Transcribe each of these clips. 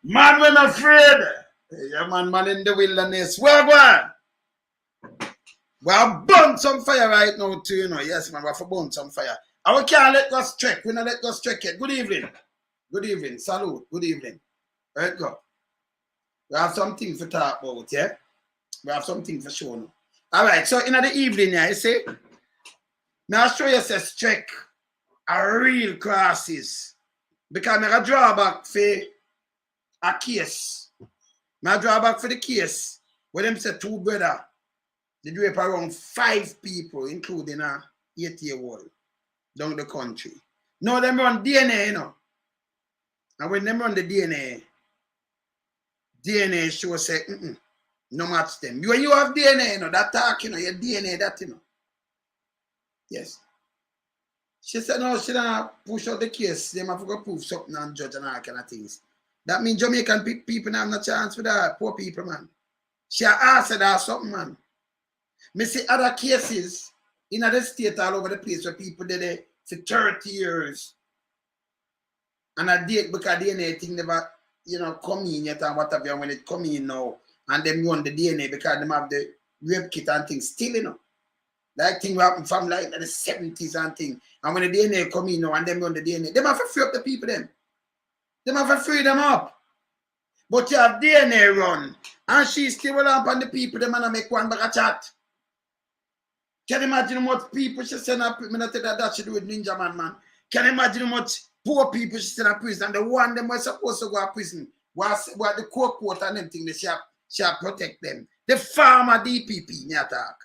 Man, we're not afraid. Yeah, man in the wilderness. Where go? We have burnt some fire right now too, you know. Yes, man, we have burnt some fire. And we can't let us trek. We not let us trek yet. Good evening. Good evening. Salute. Good evening. Right, go. We have something to talk about, yeah? We have something for sure now. All right, so in the evening, yeah, you see, now I'll show you a trek a real crisis. Because I draw back for a case. I draw back for the case where them say two brothers. They do it around 5 people, including a 8-year-old down the country. Now them run DNA, you know. And when them run the DNA show say, no match them. When you have DNA, you know, that talk, you know, your DNA, that, you know. Yes. She said, no, she don't push out the case. They have to go prove something and judge and all kind of things. That means Jamaican people have no chance for that. Poor people, man. She asked that something, man. Me see other cases in other states all over the place where people did it for 30 years. And I did because DNA thing never, you know, come in yet and whatever. And when it come in now, and then you want the DNA because they have the rape kit and things still, you know. Like thing happened from like the 70s and thing. And when the DNA come in now and them run the DNA, they have to free up the people them. They have to free them up. But you have DNA run. And she still will up on the people, them and make one back a chat. Can you imagine how much people she send up? I not tell that she do with Ninja Man. Can you imagine how much poor people she send to prison? And the one them were supposed to go to prison was the court and them thing they shall protect them. The farmer DPP, me attack.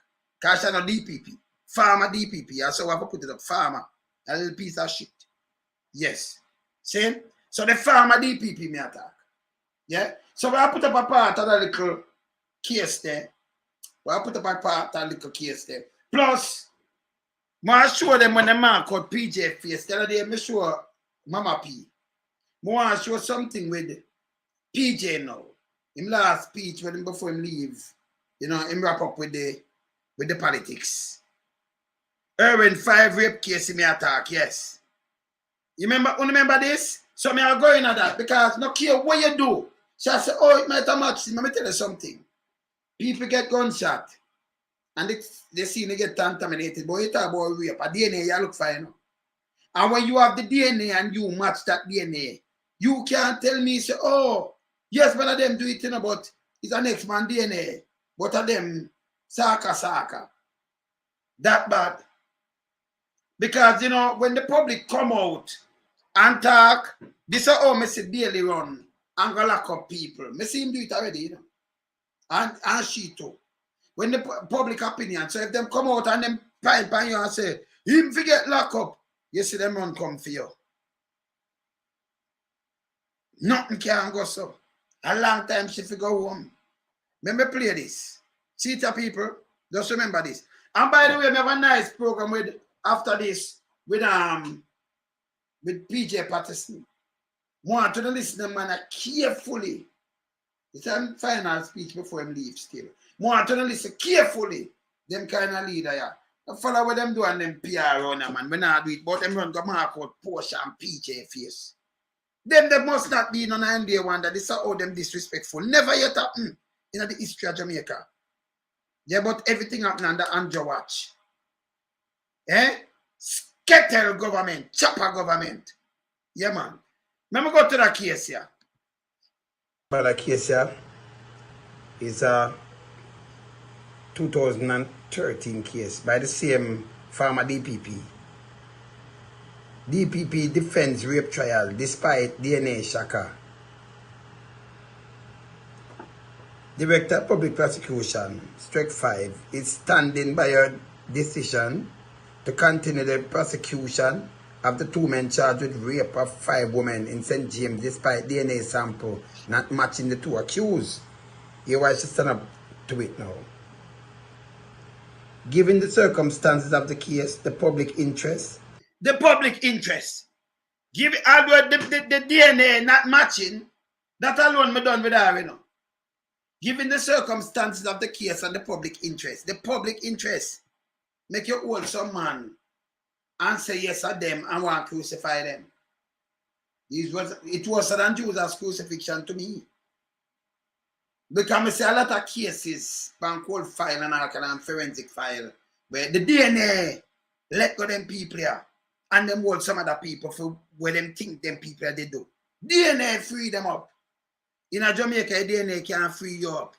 Because she no DPP. Farmer DPP. I saw I put it up. Farmer. A little piece of shit. Yes. See? So the farmer DPP me attack. Yeah? So I put up a part of the little case there. I put up a part of the little case there. Plus, I show them when the man called PJ face. The other day, I show Mama P. I want to show something with PJ now. Him last speech when him before him leave, you know, him wrap up with the politics. Erwin 5 rape case in me attack, yes. You remember this? So me are going at that because no care what you do. She say, oh, it might have matched. Let me tell you something. People get gunshot. And they see they get contaminated. But you talk about rape. A DNA, you look fine. And when you have the DNA and you match that DNA, you can't tell me, say, oh, yes, one of them do it, you know, but it's an ex-man DNA. But of them, saka. That bad. Because, you know, when the public come out and talk, this is how I see daily run and go lock up people. I see him do it already, you know. And she too. When the public opinion, so if them come out and them pipe on you and say, him forget lock up, you see them run come for you. Nothing can go so. A long time she figure home. Remember play this. See it, people. Just remember this. And by the way, we have a nice program with after this with PJ Patterson. Want to listen to man carefully. It's a final speech before him leave still. Want to listen carefully. Them kind of leader, yeah. I follow what them do and them PR on them, man. When I do it, but them run go mark out Porsche and PJ face. Them they must not be in an India one that this is how them disrespectful. Never yet happen in the history of Jamaica. Yeah, but everything happen under Andrew watch. Eh? Skettle government, chopper government. Yeah, man. Let me go to the case here. But the case here is a 2013 case by the same farmer DPP. DPP defends rape trial despite DNA shaka. Director of Public Prosecution, Strike 5, is standing by your decision to continue the prosecution of the 2 men charged with rape of 5 women in St. James despite DNA sample not matching the 2 accused. Here why she stand up to it now. Given the circumstances of the case, the public interest. The public interest. Give it, although the DNA not matching, that alone me done with her, you know. Given the circumstances of the case and the public interest, make you hold some man and say yes to them and want to crucify them. It was than Jesus' crucifixion to me. Because I see a lot of cases, pan cold file and all kind of forensic file, where the DNA let go them people here, and them hold some other people for where them think them people they do. DNA free them up. In a Jamaica, DNA can't free you up.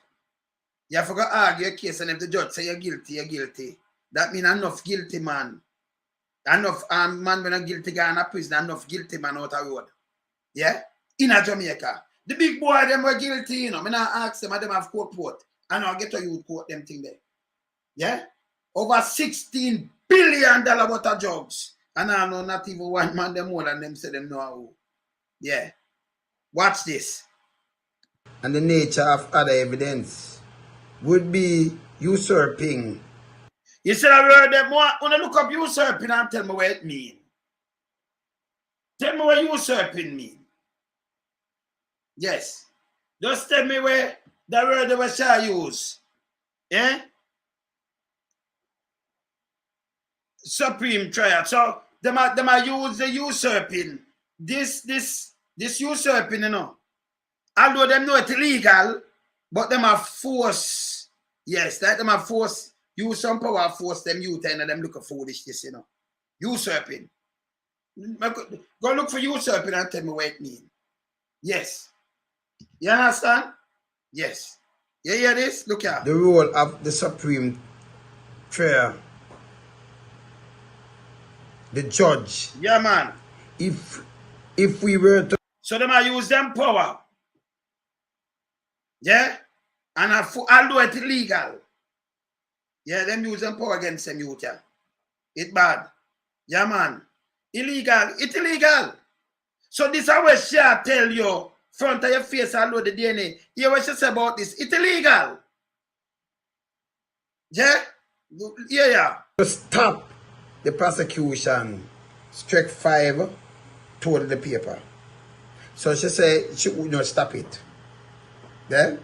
You have to go argue a case, and if the judge say you're guilty, you're guilty. That means enough guilty man. Enough man when a guilty guy in a prison, enough guilty man out of road. Yeah? In a Jamaica. The big boy, them were guilty, you know. I not ask them, them have court report. And I'll get to you court them thing there. Yeah? Over $16 billion worth of drugs. And I know not even one man them more than them say them know how. Yeah. Watch this. And the nature of other evidence would be usurping. You said I heard them more. When I look up usurping and tell me what it mean. Tell me what usurping mean. Yes. Just tell me where the word they shall use. Yeah? Supreme trial. So them are use the usurping. This usurping, you know. Although them know it's illegal, but them are force. Yes, that them are force. Use some power, force them youth and them look foolishness, you know. Usurping. Go look for usurping and tell me what it means. Yes. You understand? Yes. You hear this? Look here. The role of the Supreme Trial. The judge. Yeah, man. If we were to... So them I use them power. Yeah? And although it's illegal. Yeah, them use them power against them youth, yeah. It's bad. Yeah, man. Illegal. It's illegal. So this is what she tell you front of your face and load the DNA. Hear what she say about this. It's illegal. Yeah? Yeah. To stop the prosecution, Shrek 5 told the paper. So she said she would not stop it. Yeah?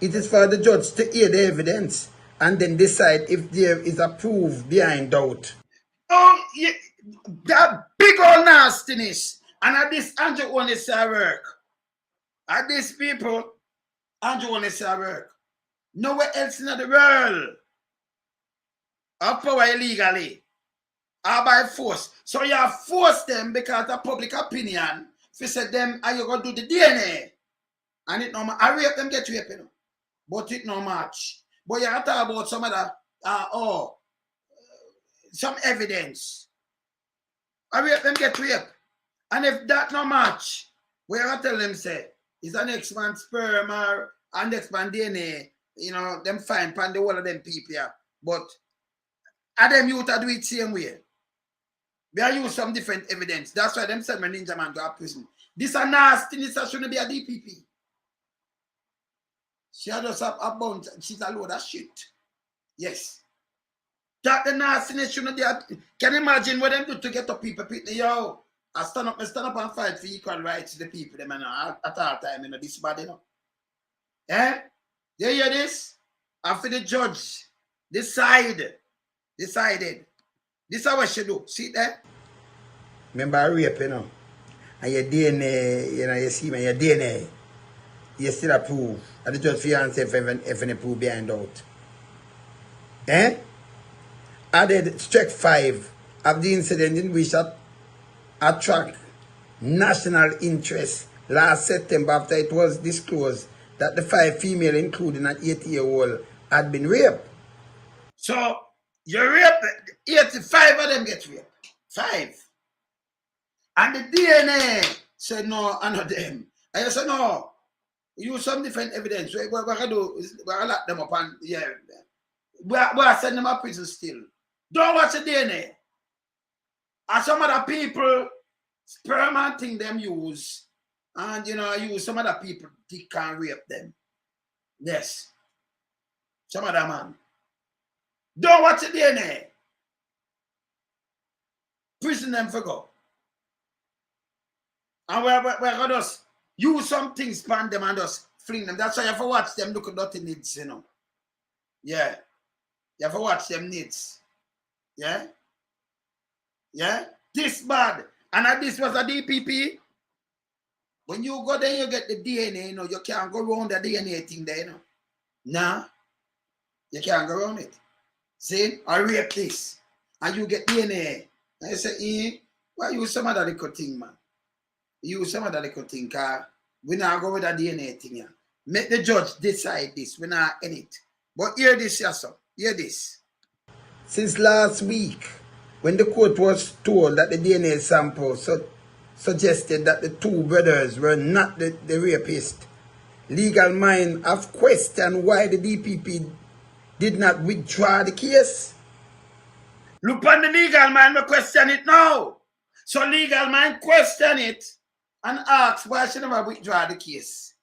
It is for the judge to hear the evidence and then decide if there is a proof behind doubt. Oh, yeah, that big old nastiness. And at this, Andrew only say work. At these people, Andrew only say work. Nowhere else in the world. Of power illegally. Or by force. So you have forced them because of public opinion. If you said them, are you going to do the DNA? And it no match. I rape them, get raped, you know. But it no match. But you have to talk about some other, some evidence. I rape them, get raped. And if that no match, we have to tell them, say, is an next man's sperm or a next man DNA, you know, them fine pan the whole of them people here. But are them youth to do it same way? We are use some different evidence. That's why them said my ninja man go to prison. This a nastiness that shouldn't be a DPP. She had us up a bunch. She's a load of shit. Yes. That the nastiness shouldn't be a... Can you imagine what them do to get up people? Yo, I stand up and fight for equal rights to the people. Them, at all time, you know, this bad, you know. Eh? You hear this? After the judge decided. This is what she do. See that? Remember I rape, you know. And your DNA, you know, you see me, your DNA. You still approve. And the judge fiance if any proof behind out. Eh? Added Shrek 5 of the incident in which attract national interest last September after it was disclosed that the 5 female, including an 80-year-old, had been raped. So, you rape 85 of them get raped. 5. And the DNA said no, none of them. And you said no. Use some different evidence. What we're going to do is we're going to lock them up and yeah. We're sending them to prison still. Don't watch the DNA. And some other people, sperm and thing them use. And you know, use some other people they can rape them. Yes. Some other man. Don't watch the DNA. Prison them for go. And we're going to just use some things, span them and just fling them. That's why you have to watch them look at dirty needs, you know. Yeah. You have to watch them needs. Yeah? Yeah? This bad. And this was a DPP. When you go there, you get the DNA, you know, you can't go around the DNA thing there, you know. Nah, you can't go around it. See, I rape this, and you get DNA. And you say, why use some other little thing, man? Use some other little thing, cause we not go with the DNA thing, yeah. Make the judge decide this, we not in it. But hear this, yes, sir. Hear this. Since last week, when the court was told that the DNA sample suggested that the two brothers were not the rapist, legal minds have questioned why the DPP did not withdraw the case. Look on the legal mind, we question it now. So legal mind question it and ask why she never withdraw the case.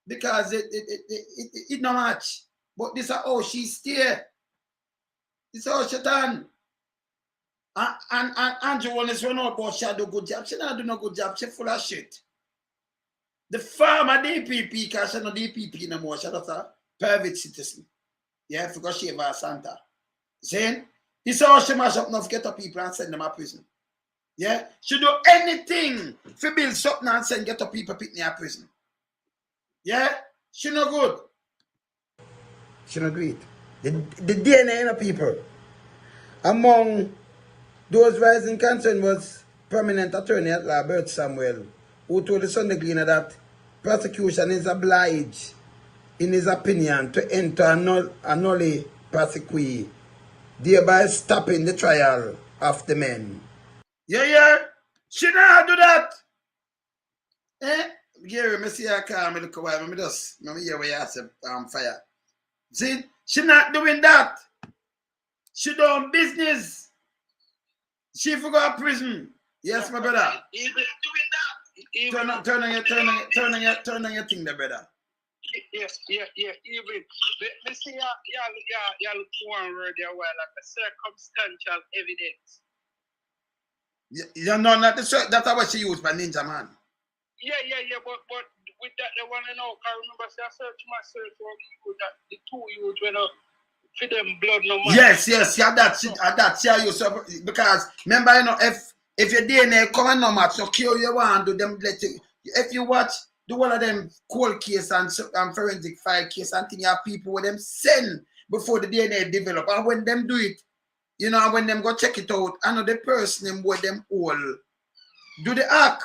Because it no match. But this is how she stay. This is how she done. And Andrew always run out about she do good job. She not do no good job. She full of shit. The farmer DPP, because she no DPP no more. She just a private citizen. Yeah, because she have Santa. Saying, this is how she mash up enough get up people and send them to prison. Yeah? She do anything to build something and send get up people pick me to prison. Yeah? She no good. She no do it. The DNA of people. Among those rising concern was Permanent Attorney at Law Bert Samuel, who told the Sunday Gleaner that prosecution is obliged, in his opinion, to enter a nolle prosequi, thereby stopping the trial of the men. Yeah. She not do that. Gary, me see her car, me look away, me just, me hear where you say fire. See, she not doing that. She doing business. She forgot prison. Yes, my brother. Even doing that. Turn on your thing there, brother. Yes. Even me see ya look one word there while like a circumstantial evidence. Yeah, no, not the that's what she used by Ninja Man. Yeah, but with that the one and all, I remember say I search for that the two youth when for them blood no matter. Yes, yeah, that yeah, you because remember, you know, if your DNA come no match, so kill you want do them let you, if you watch the one of them cold case and forensic file case and thing, you have people with them send before the DNA develop, and when them do it, you know, when them go check it out, I know the person them with them all do the act.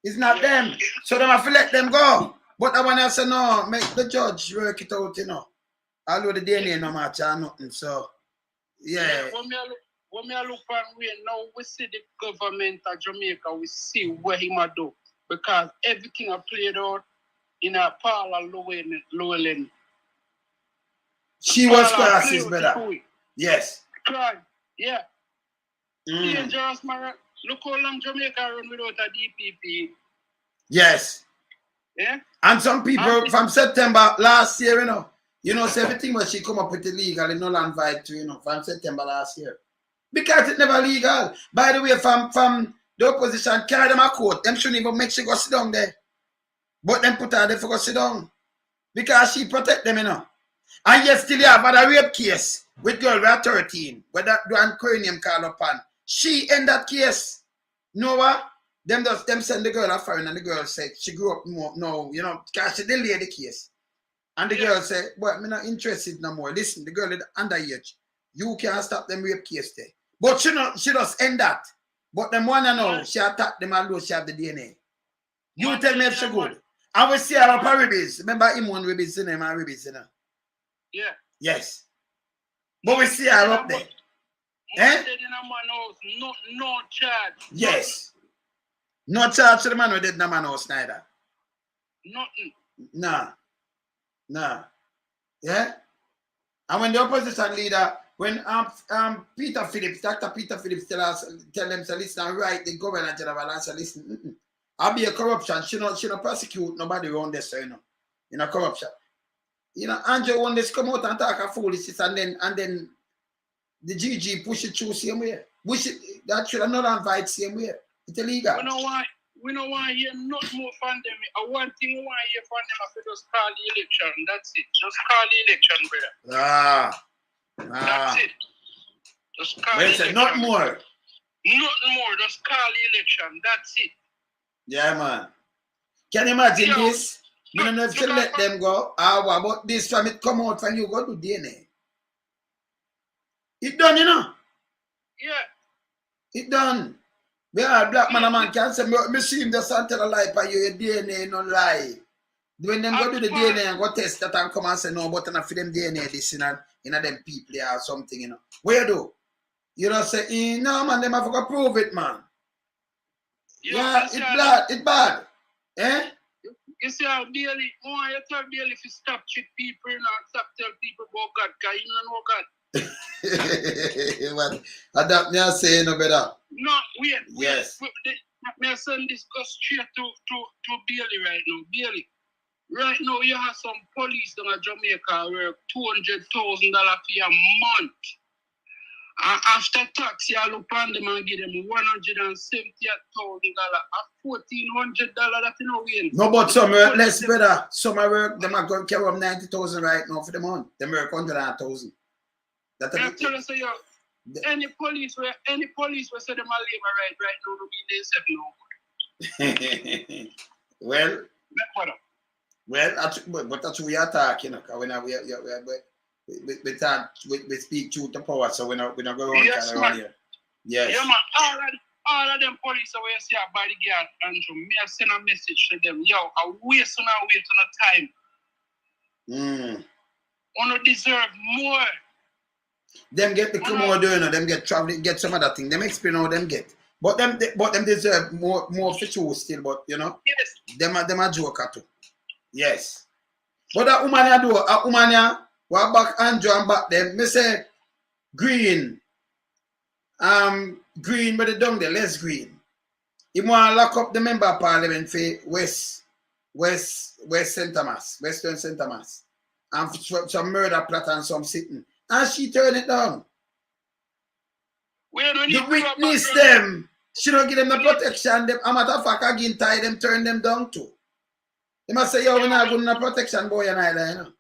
It's not them. So them have to let them go. But I want to say no, make the judge work it out, you know. Although the DNA no match or nothing. So yeah. When me look at now, we see the government of Jamaica, we see what he might do. Because everything are played out in a parallel Llewellyn. She was crisis, brother. Yes. Crime, yeah. Dangerous, man. Look how long Jamaica run without a DPP. Yes. Yeah. And some people from September last year, you know, so everything when she come up with illegal in null and void too, from September last year. Because it's never legal. By the way, from the opposition, carry them a court. Them shouldn't even make she go sit down there. But them put her there for go sit down. Because she protect them, And yet still you have a rape case with girl at 13, where that one cranium call upon. She end that case. Know what? Them send the girl a foreign and the girl said she grew up more no, because she delayed the case. And the girl said, well, I'm not interested no more. Listen, the girl is underage. You can't stop them rape case there. But she does end that. But them wanna know she attacked them and she have the DNA. You tell me if she good. I will see her up her ribbies. Remember him one ribbies in him and ribbies in her. Yeah. Yes. But we see her up there. No charge. Yes. No charge to the man who did no man house neither. Nothing. Nah. Yeah? And when the opposition leader, when Dr. Peter Phillips tell them to listen, right, the governor general and say, listen, I'll be a corruption. She not prosecute nobody around this, corruption. Andrew one this come out and talk a foolishness and then the GG push it through same way. That should have not invite same way. It's illegal. We don't want to hear nothing more from them. One thing we want to hear from them is just call the election. That's it. Just call the election, brother. That's it. Just call the election. Not more. Nothing more. Just call the election. That's it. Yeah, man. Can you imagine this? I don't know if you let them go. What about this from it come out from you go to DNA? It done, you know? Yeah. It done. We are black man, a man can say, me see him just tell a lie for you, your DNA no lie. When them go do the DNA and go test that and come and say, no, but enough for them DNA this in them people or something, you know. What you do? You don't say, no, man, them have to prove it, man. Yeah, it's bad. It's bad. Eh? You see how Bailey, you tell Bailey if you stop trick people and stop tell people about God, because you don't know God. What? Adapt me and say no better. No, wait. Yes. May I send this go straight to Bailey right now. Bailey, right now you have some police down in Jamaica work $200,000 for a month. And after tax, you look on them and give them $170,000 $1,400 that you know win. No, but some work less better. Some work, them are going to carry up 90,000 right now for the month. Them work 100,000. That's I tell you, so any police where say them are labor right now, they say no. Well, but that's what we are talking, you know. We speak truth to power, so we're not going around here. Yes. Yeah, man. All of them police where you see a bodyguard, Andrew, me I send a message to them. Yo, I wait on time. Wanna deserve more. Them get the more doing, them get traveling, get some other thing. Them experience how them get. But them deserve more for sure still, but you know. Yes. Them a joker too. Yes. But that woman what back Andrew and back them, me say green but the down there, less green. He want to lock up the member of parliament for Western St. Thomas. And some murder plot and some sitting. And she turned it down. The witness them. She don't give them the protection. Them, a matter of fact, again tie them, turn them down too. They must say, yo, we're not good enough protection, boy, and either, you know.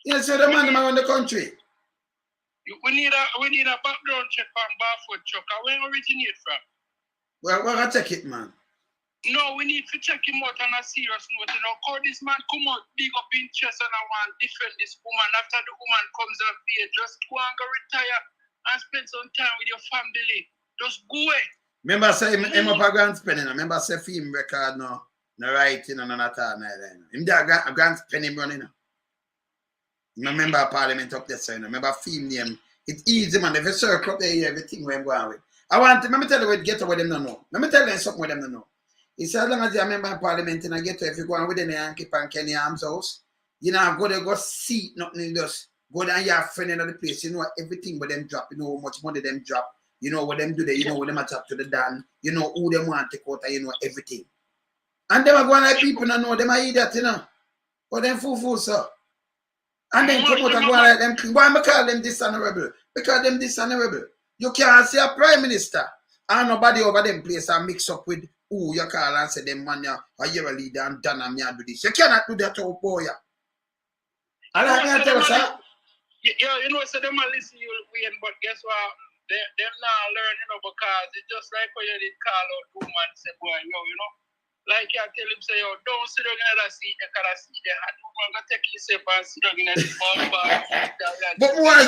You see the man around the country. We need a background check on Barfoot truck. Where originate from? Well, we're gonna check it, man. No, we need to check him out on a serious note. You know, how this man come out big up in chest and I want to defend this woman. After the woman comes of age, just go and go retire and spend some time with your family. Just go away. Remember say him up a grand spending. Remember say film record no writing and none at all. Him there a grand spending running. Remember Parliament up there, so you know. Remember film name. It's easy, man. If you circle up there, everything where I'm going with. Let me tell you what get away them don't know. Let me tell you something with them don't know. He said, as long as you're a member of Parliament and I get to, if you go on with any and keep on Kenny Arms house, you know, go there, go see nothing, just go down your friend in the place, you know everything but them drop, you know how much money them drop, you know what them do there, you know what them drop to the Dan, you know who them want to take out, you know everything. And them are going like people don't know, them are idiot, you know. But them fool, sir. And then come out and go like them, why am I call them dishonorable? Because them dishonorable. You can't see a prime minister and nobody over them place and mix up with who you call and say them man you're a leader and done and me and do this. You cannot do that to a boy. And I tell you, sir. Yeah, you know, so them a listen you win, but guess what? Them not learn, you know, because it's just like when you did call out woman say, boy, yo, you know. Like you tell him, say, yo, don't sit down in the seat, you can't see the hand. You want to take yourself and sit down in the small bar. But more,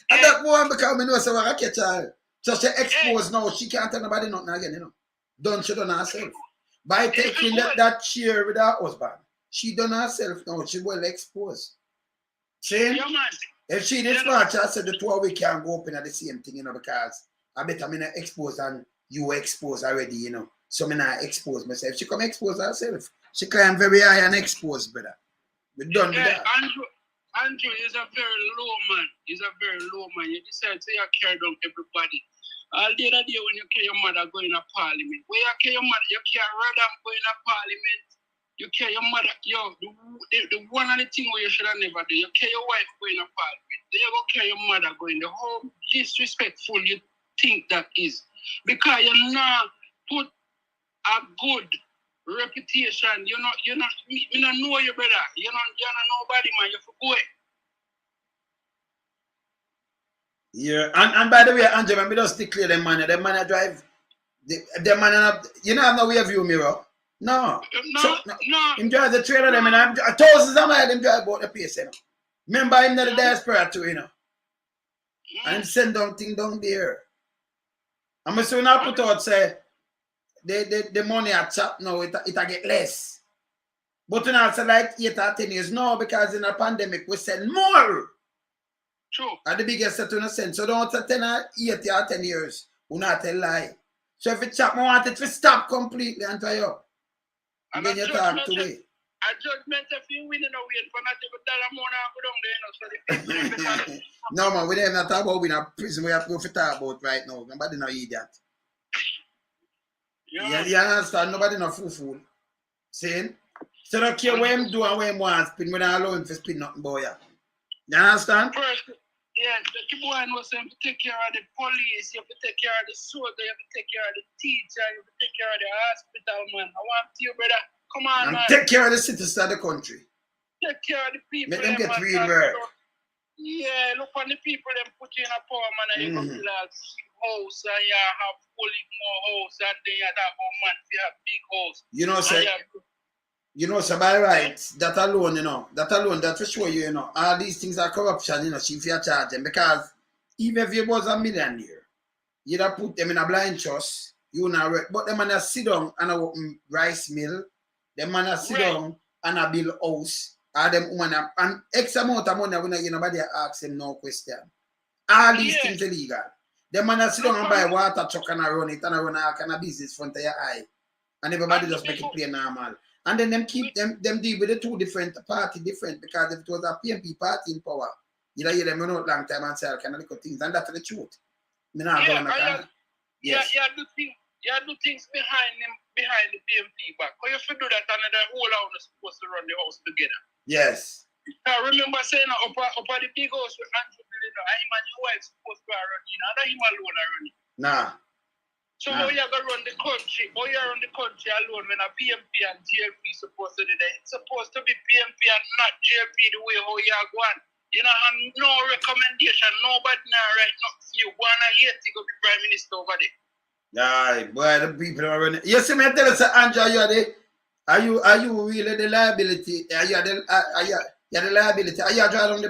and that more because I know so I catch her. So she exposed now, she can't tell nobody nothing again, you know. Done she done herself. By taking that chair with her husband, she done herself now, she well exposed. See? Yeah, man. If she did smart, I said the two of we can go open at the same thing, you know, because I bet I'm exposed and you exposed already, you know. So me not expose myself. She come expose herself. She climb very high and expose, brother. We done with that. Andrew is a very low man. He's a very low man. You decide to carry down everybody. All the other day when you carry your mother going to Parliament, where you carry your mother, you carry rather going to Parliament. You carry your mother, yo, the one of the thing where you should have never do. You carry your wife going to Parliament. Then you go carry your mother going. The whole disrespectful you think that is. Because you're not put a good reputation. You don't know you, brother. You're not nobody, man. You forgo it. Yeah, and by the way, Angela, let me just declare them man drive. The man, you know, have no way view mirror. No. No. Him drive the trailer them, and thousands of miles him drive about the place, you know. Remember him in the diaspora too, you know. And him send down thing down there. And so now put out say the money at chop now it get less. But in also like 8 or 10 years now, because in a pandemic we send more. True. At the biggest set in a sense. So don't say 10 or 8 or 10 years. We not tell lie. So if it chop, I want it to stop completely and try up. And then you talk to me. A judgment if you win in a way for not even $1 more now go down there, you know. So the no man, we don't talk about in a prison. We have to go for talk about right now. Nobody no idiot. Yeah. You understand? Nobody no fool. Saying? So don't care what him do and what him want spin. We don't allow him to spin nothing boy. You understand? First, yeah, the boy knows him to take care of the police, you have to take care of the soldier, you have to take care of the teacher, you have to take care of the hospital, man. I want you, brother. Come on, and man. Take care of the citizens of the country. Take care of the people. Make them get real work. Yeah, look on the people them put you in a power, man, and you come to that house, and you have fully more house, and then you have a man, you have big house. You know, so by right, that alone, that will show you, all these things are corruption, if you charge them. Because even if you was a millionaire, you'd have put them in a blind trust, but them man sit down and open rice mill, them man sit down and a build house, or them woman and X amount of money when nobody asks them no question. All these things illegal. Them man sit down and buy water truck and run it and run all kind of business front of your eye. And everybody just make it play normal. And then them keep them deal with the two different party different, because if it was a PM party in power, you hear them run out long time and say all kind of little things, and that's the truth. You do things behind the PMP back. Because if you do that, another whole house is supposed to run the house together. Yes. I remember saying up at the big house with Andrew Billino, I and your wife supposed to run it, and him alone are running. Nah. So how you gonna run the country? How you run the country alone when a PMP and JLP supposed to do that? It's supposed to be PMP and not JLP the way how you are going. You know, and no recommendation, nobody now right now. You wanna hear to go be Prime Minister over there. Aye, boy, the people are running. You see me tell us, Andrew, are you really the liability? Are you the liability? Are you drawing on the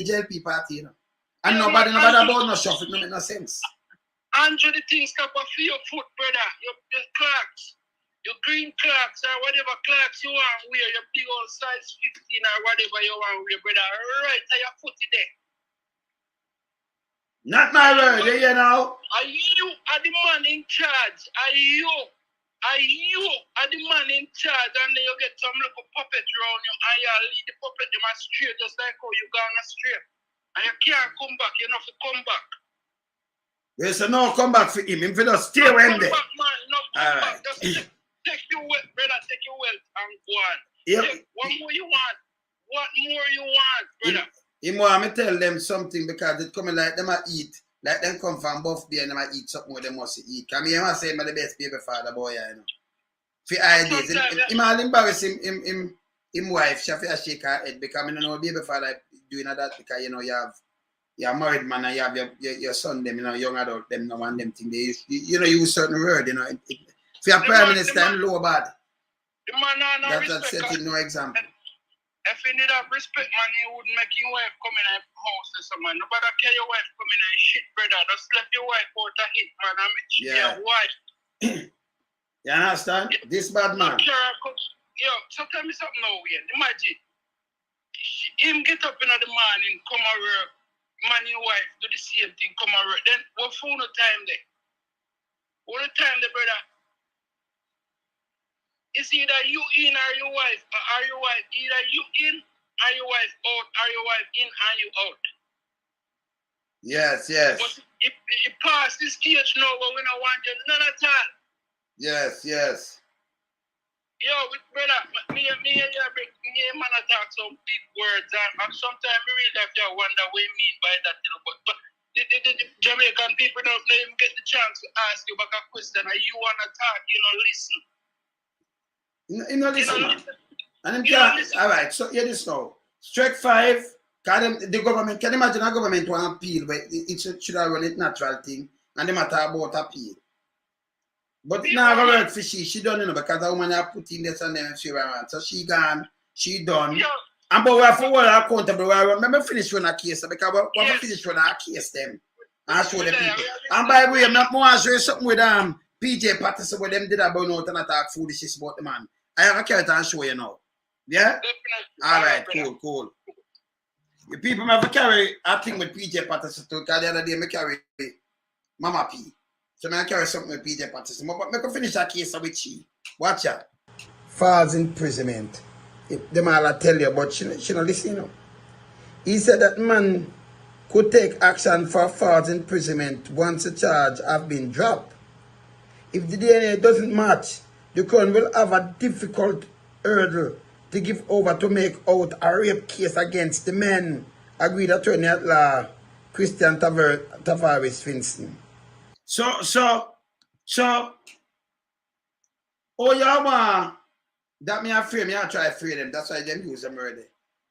JLP party, you know? And nobody about no shuffle, it don't make no sense. Andrew, the things stop off your foot, brother. Your clocks, your green clocks, or whatever clocks you want wear, your big old size 15 or whatever you want wear, brother. Right, your foot there. Not my word, you know. Are you the man in charge? Are you the man in charge? And then you get some little puppet around you, and you lead the puppet them astray, just like how you gone astray. And you can't come back, you have to come back. Yes, so no come back for him. If you just stay with him there. All right. Just take your wealth, brother. Take your wealth and go on. Yep. What more you want? What more you want, brother? You want me tell them something, because it coming like them a eat. Like them come from Buff Bay and them a eat something where they must eat. Because me I say I'm the best baby father boy, you know. For ideas. Him all embarrass him wife. She have to shake her head, because I don't know baby father doing that, because you know you're married man and you have your son, them, young adult, them, and them thing. They use certain word, For your prime minister, I'm low bad. The man that's setting no example. If you need a respect, man, you wouldn't make your wife come in a house or something. Nobody care your wife come in a shit, brother. Just let your wife out of hit, man. I mean, your wife. You understand? This bad man. Yo, so tell me something now, Ian. Imagine. Him get up in the morning, come and work. Man, your wife do the same thing, come and work. Then what for no time there? What the time there, brother? It's either you in or your wife, or are your wife. Either you in or your wife out, or your wife in or you out. Yes. But it past this stage now where we don't want you none at all. Yes. Yo, brother, me and man attack some big words, and sometimes we really have to wonder what you mean by that, but the Jamaican people don't even get the chance to ask you back a question, and you want to talk, listen. Listen, man. And all right, so hear this now. Strike 5, the government, can you imagine a government want appeal, but it should have run it natural thing, and they matter about appeal. But it not gonna work for she done, you know, because the woman have put in this and then she ran. So she gone, she done. Yeah. And but we have to hold her accountable. Remember finish with a case because we have to finish with a case them and show the people. And by the way, I'm not more show you something with PJ Patterson where them did about out and attack foolishness about the man. I have a character and show you now. Yeah? Definitely. Alright, cool. The people have to carry a thing with PJ Patterson too, because the other day I carry Mama P. So I carry something with PJ Patterson. But I can finish that case with she. Watch out. False imprisonment. Them all I tell you, but she not listen. You know. He said that man could take action for false imprisonment once the charge have been dropped. If the DNA doesn't match, the Crown will have a difficult hurdle to give over to make out a rape case against the men, agreed attorney at law Christian Tavares Finston. So, oh yeah, man, that me afraid, me I try to free them. That's why them use them already.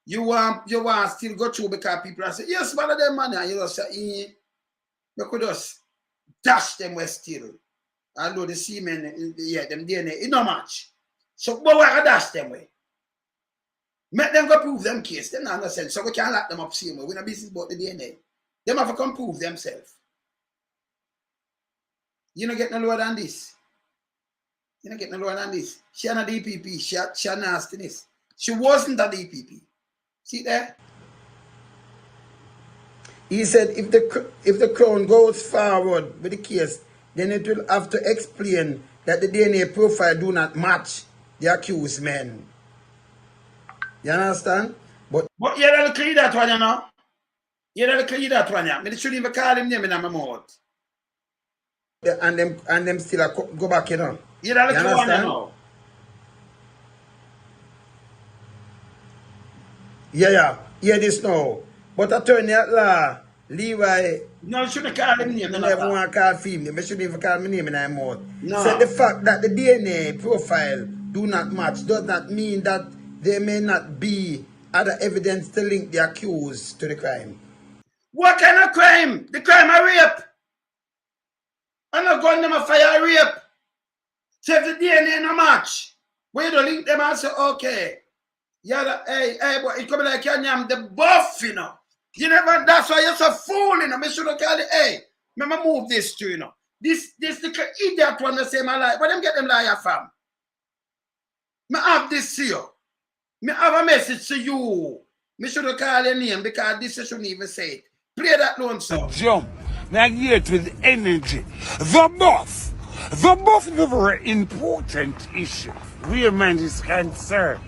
You want still go through because people are saying, yes, man, them money, and you just say, you could just dash them with still. Although the semen, yeah, them DNA, it no match. So, but we can dash them way. Make them go prove them case. Them not understand. So we can't lock them up same way. We're not business about the DNA. Them have to come prove themselves. You don't get no lower than this. You don't get no lower than this. She had a DPP. She had nastiness. She wasn't a DPP. See there? He said if the Crown goes forward with the case, then it will have to explain that the DNA profile do not match the accused men. You understand? But you don't clear that one, you know? You don't clear that one, yeah. I shouldn't even call him name in my mouth. And them still go back, you know. You don't clear one, you know? Yeah, this now. But attorney at law, Levi. No, you shouldn't call him name. I never want to call female. I shouldn't even call my name in my mouth. No. So the fact that the DNA profile do not match does not mean that there may not be other evidence to link the accused to the crime. What kind of crime? The crime of rape. I'm not going to fire rape. So if the DNA no match, when you don't link them and say, okay, yeah, hey, but it come like you am the buff, you know. You never, that's why you're so fool, you know. Me should have called it, hey, me move this to, you know. This the idiot one that say my life. Where them get them liar from? Me have this to you. Me have a message to you. Me should have called your name because this you shouldn't even say it. Play that lone song. Jump. Now get with energy. The buff is a very important issue where man is concerned.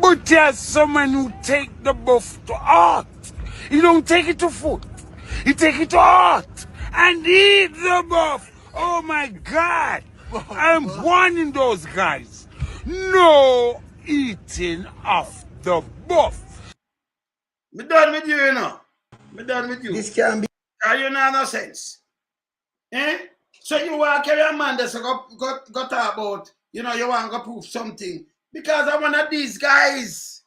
But there's someone who take the buff to heart. He don't take it to foot. He take it to heart and eat the buff. Oh my God. I'm warning those guys. No eating of the buff. Me done with you, you know. Me done with you. This can be. Are you not no sense? Eh? So you want to carry a man that's got about, you know, you want to prove something. Because I'm one of these guys.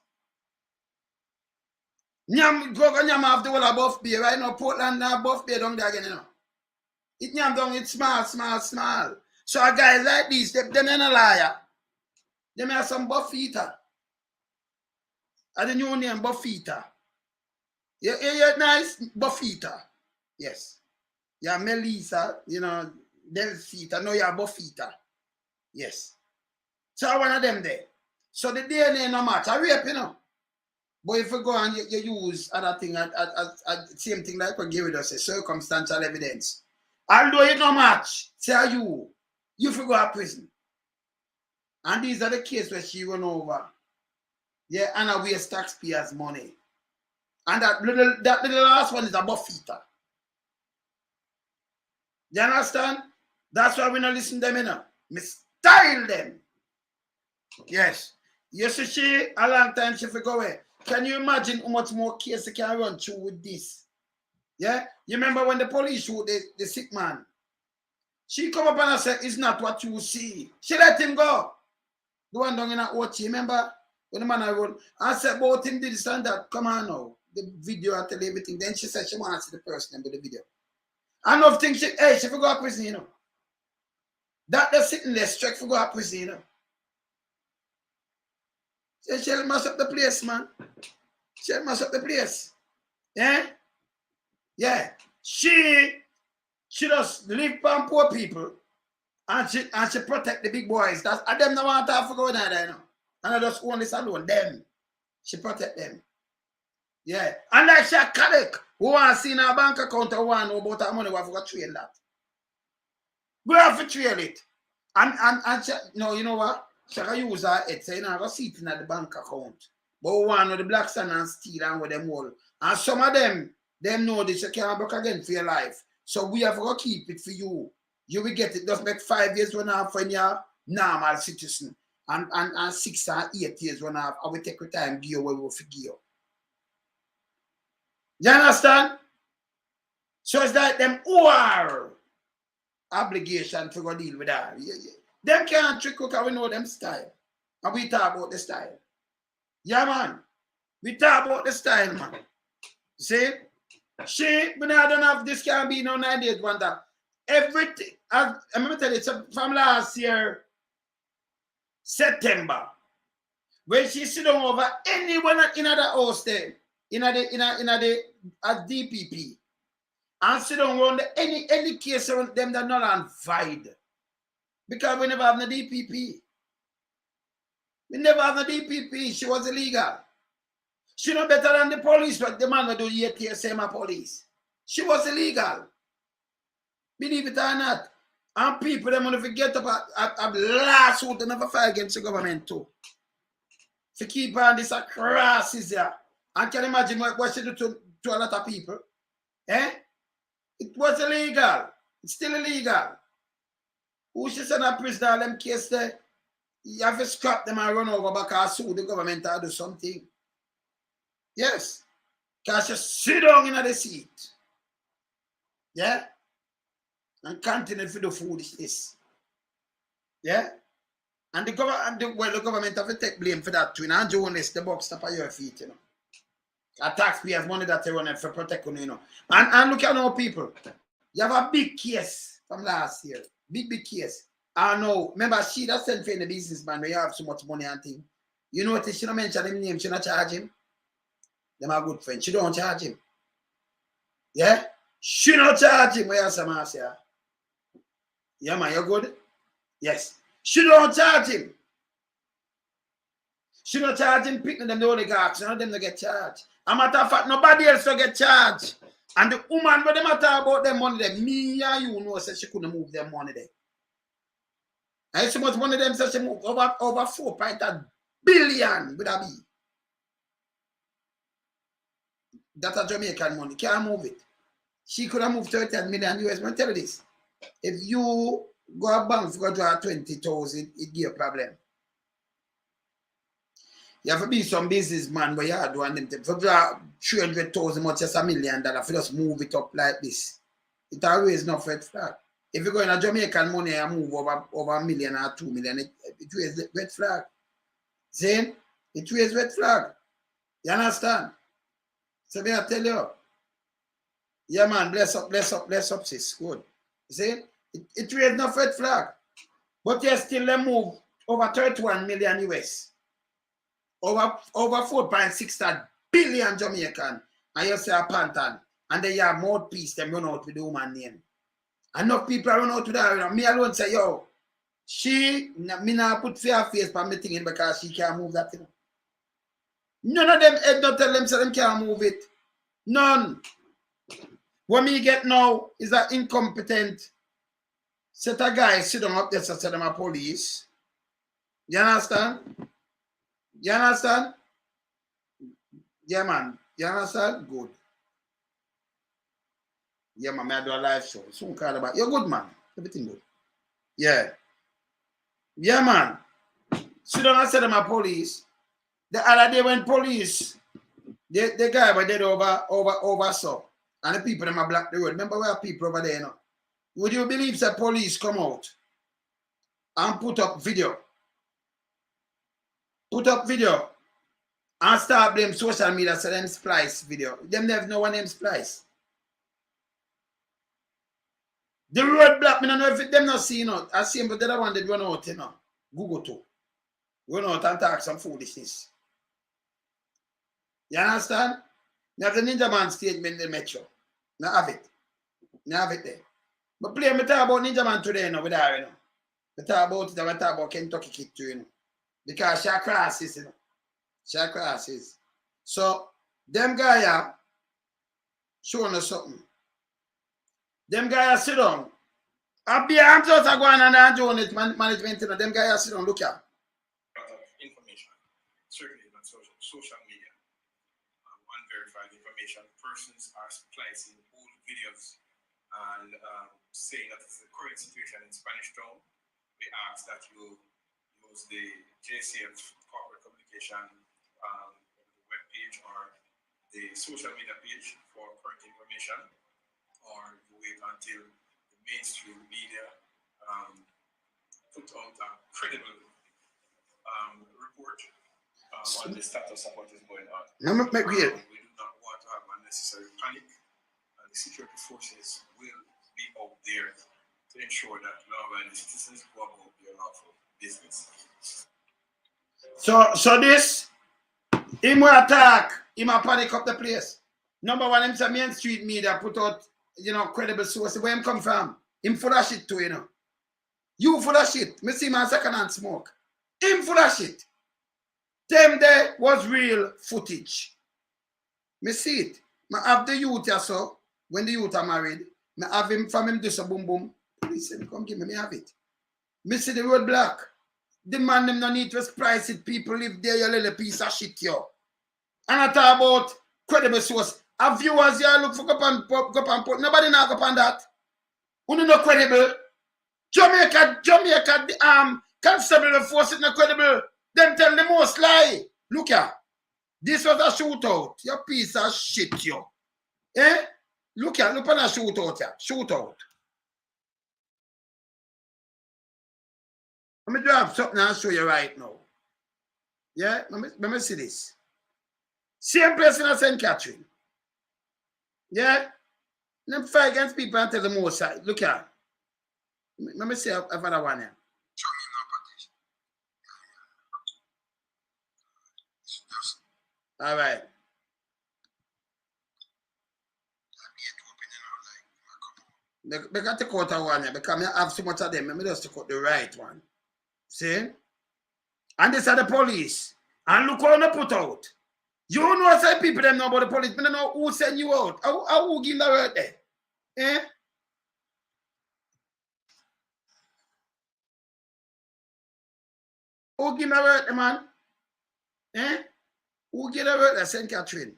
Nyam have the whole of Buff Bay right now. Portland now Buff Bay down there again, you know. It nyam down, it's small. So a guy like this, them ain't a liar. Them have some buff eater. And the new name buff eater. Yeah, nice buff eater. Yes. Yeah, Melissa, you know, Delcita. No, you're buff eater. Yes. So one of them there. So the DNA no match. I rape, you know. But if you go and you use other thing, same thing like we give it us, circumstantial evidence. Although it no match, say you go to prison. And these are the cases where she run over. Yeah, and I waste taxpayers' money. And that little last one is a buffeater. You understand? That's why we don't listen to them, you know. Me style them. Yes. You see she, a long time she go away. Can you imagine how much more case you can run through with this? Yeah? You remember when the police shoot the sick man? She come up and said, it's not what you see. She let him go. The one down in that watch, remember? When the man I run, I said, about him did this and that. Come on now. The video and tell everything. Then she said she wants to see the person with the video. I know things she forgot prison, you know. That they're sitting there straight for go to prison, you know. Say she'll mash up the place, man. She'll mash up the place. Yeah? Yeah. She just live from poor people and she protect the big boys. That's and them no want to go in there, you know. And I just own this alone. Them. She protect them. Yeah. And like she a Catholic who want to see in her bank account or want to know about her money, we have to trail that. We have to trail it. And she, no, you know what? She can use her head, so you know, I go see it in the bank account. But we want to know the black stand and steal and with them all. And some of them know this, you can't work again for your life. So we have to keep it for you. You will get it. Just make 5 years when I when you're normal citizen. And 6 or 8 years when I will take your time, give you what we will forgive you. You understand? So it's like them who are obligation to go deal with that. Them can't trick because we know them style. And we talk about the style. Yeah, man. We talk about the style, man. See? She, when I don't have this can be no 9 days wonder. Everything, I'm going to tell you, from last year, September, when she sit down over anyone in the house there, in the DPP, and sit down around any case around them that not on void. Because we never have the DPP. We never have the DPP. She was illegal. She no better than the police, but the man will do the ATSM police. She was illegal. Believe it or not. And people, they want to forget about a lawsuit they never file against the government too. To keep on this crisis here. And can you imagine what she do to a lot of people? Eh? It was illegal. It's still illegal. Who should send a prisoner on them case there? You have to scrap them and run over back and sue the government or do something. Yes. Because you sit down in the seat. Yeah? And continue for the foolishness. Yeah? And the government have to take blame for that too. And journalists, the box stop at your feet, you know. A taxpayers' money that they run for protect you, you know. And look at our people. You have a big case from last year. Big case. I know. Remember, she that sent for in the businessman where you have so much money and thing. You know what? She don't mention him name. She not charge him. Them are good friends. She don't charge him. Yeah? She not charge him. Where you some ass here? Yeah, man, you good? Yes. She don't charge him. She don't charge him picking them the oligarchs. None of them don't get charged. A matter of fact, nobody else don't get charged. And the woman, when they matter about them money, them, me and you know, said she couldn't move them money there. And so much money them said she moved over 4.8 billion with a B. That's a Jamaican money. Can't move it. She could have moved 30 million US. But tell you this. If you go a bank, go draw 20,000, it give a problem. You have to be some businessman where you are doing them. If you draw 300,000, much as $1 million, if you just move it up like this, it always not red flag. If you go in a Jamaican money and move over $1 million or 2 million, it raises red flag. See? It raises red flag. You understand? So me I tell you. Yeah, man, bless up, sis. Good. See? It raises no red flag. But you still move over 31 million US. Over 4.6 billion Jamaican. And you say a Pantan. And then you have mouthpiece, them run out with the woman name. Enough people run out with her. Me alone say, yo, me not put fair face for me thinking because she can't move that thing. None of them head don't tell them so them can't move it. None. What me get now is an incompetent set of guys sit down up there to say them a police. You understand? You understand? Yeah, man. You understand? Good. Yeah, man. I do a live show. Soon call about. You're good, man. Everything good. Yeah. Yeah, man. Sit down and say them a police. The other day when police, the guy were dead over so. And the people them a block the road. Remember where people over there, you know? Would you believe that police come out and put up video? Put up video and start blame social media so them splice video. Them never know one them splice. The roadblock, I don't know if them not see, you know. I see him, but the other one they run out, you know. Google too. Run out and talk some foolishness. You understand? You have the Ninja Man statement in the metro. Now have it. Now have it there. But play me talk about Ninja Man today, you know, with her, you know. We talk about it, we talk about Kentucky Kid too, you know. Because she crosses, you know. She crosses. So, them guys showing us something. Them guys sit down. I'm just going and doing it, management, you know. Them guys sit down, look at. Information circulating on social media. Unverified information. Persons are splicing old videos and saying that this is the current situation in Spanish Town. We ask that you use the JCF corporate communication webpage or the social media page for current information, or you wait until the mainstream media put out a credible report on the status of what is going on. We do not want to have unnecessary panic, and the security forces will be out there to ensure that law-abiding citizens go about their lawful business. So this, him will attack, him will panic up the place. Number one, him say Main Street media put out, you know, credible source. Where him come from? Him full of shit too, you know. You full of shit. Me see my second hand smoke. Him full of shit. Them there was real footage. Me see it. Me have the youth here, so when the youth are married, me have him from him do some boom boom. Police say, come give me have it. Me see the road block. The man them no need to price it. People live there, you little piece of shit, yo. And I talk about credible source. A viewers here look for go and put. Nobody now go on that. Who no credible? Jamaica, constable force it no credible. Them tell the most lie. Look here. This was a shootout. You piece of shit, yo. Eh? Look here. Look on a shootout here. Shootout. Let me drop something and show you right now. Yeah? Let me see this. Same person as St. Catherine. Yeah? Let me fight against people and tell the most side. Look here. Let me see another one here. All right. They got to cut one here because I have so much of them. Let me just take out the right one. See? And these are the police. And look how they put out. You know say people them know about the police, but they know who send you out. How who give the word there? Eh? Who give the word, man? Eh? Who give the word there, St. Catherine?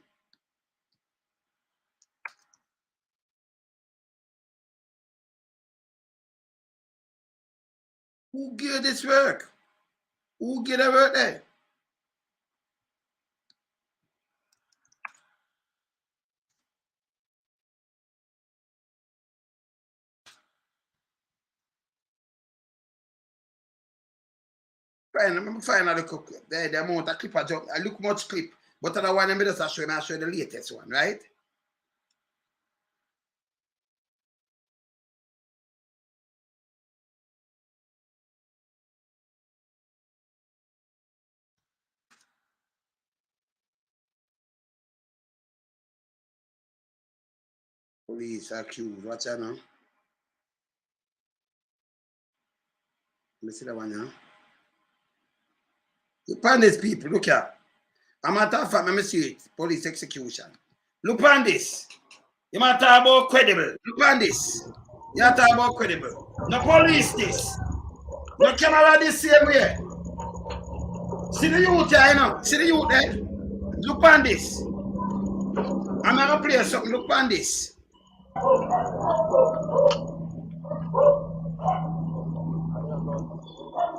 Who give this work? Who give the word there? Let me find another clip. There, the amount of clip I jump. I look much clip, but the one I'm just showing, I'll show you the latest one, right? Police accused. Watch out now. Let me see that one now. Look on these people, look here. I'm not talking about, let me see it. Police execution. Look on this. You might talk about credible. Look on this. You talk about credible. No police this. No camera this same way. See the youth here, you know. See the youth there. Look on this. I'm going to play something. Look on this.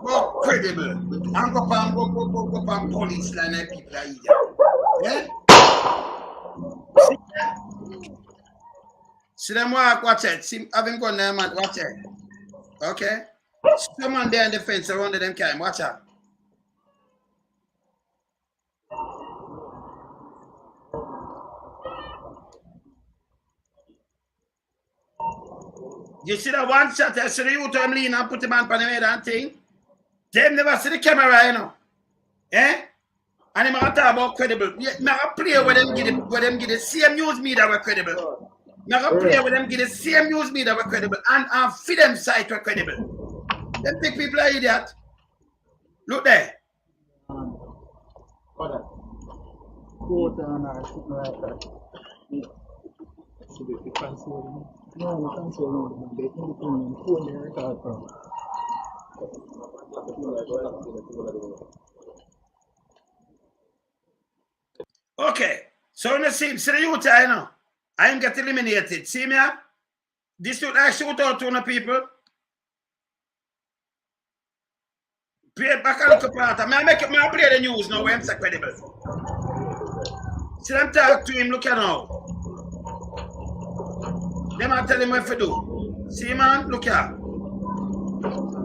Go credible. And go on police line and people are here. Yeah? See them walk, watch it. See, have him gone there, man. Watch it. Okay? Someone there in the fence around them came. Watch out. You see that one shot, I see the youth him lean and put him on the head and thing. Them never see the camera, you know. Eh? And I'm talk about credible. I play with them give the same news media were credible. I play with them give the same news media were credible. And feed them site were credible. Them think people are idiot. Look there. Okay, so in the same, see the youth, I know. I ain't get eliminated. See me? This should I shoot out to the people. Play back a little part. I play the news now where I'm so credible. See them talk to him, look at now. Them I tell him what to do. See man, look at.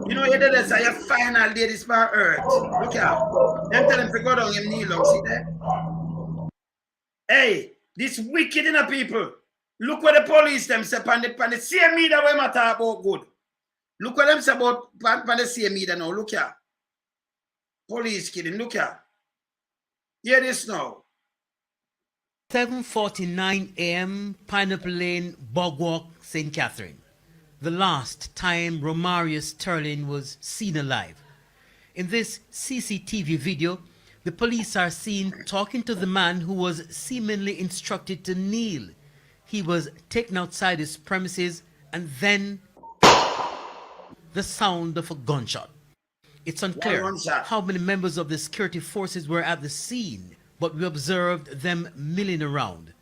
You know, you did this, your final day this man earth. Look at. Them tell him to go down him kneel down, see there? Hey, this wicked in the people. Look what the police them say on the same media where I talk about good. Look what them say about on the same media now. Look here. Police kidding. Look here. Hear this now. 7:49 a.m. Pineapple Lane, Bogwalk, St. Catherine. The last time Romarius Sterling was seen alive. In this CCTV video, the police are seen talking to the man who was seemingly instructed to kneel. He was taken outside his premises and then the sound of a gunshot. It's unclear how many members of the security forces were at the scene, but we observed them milling around.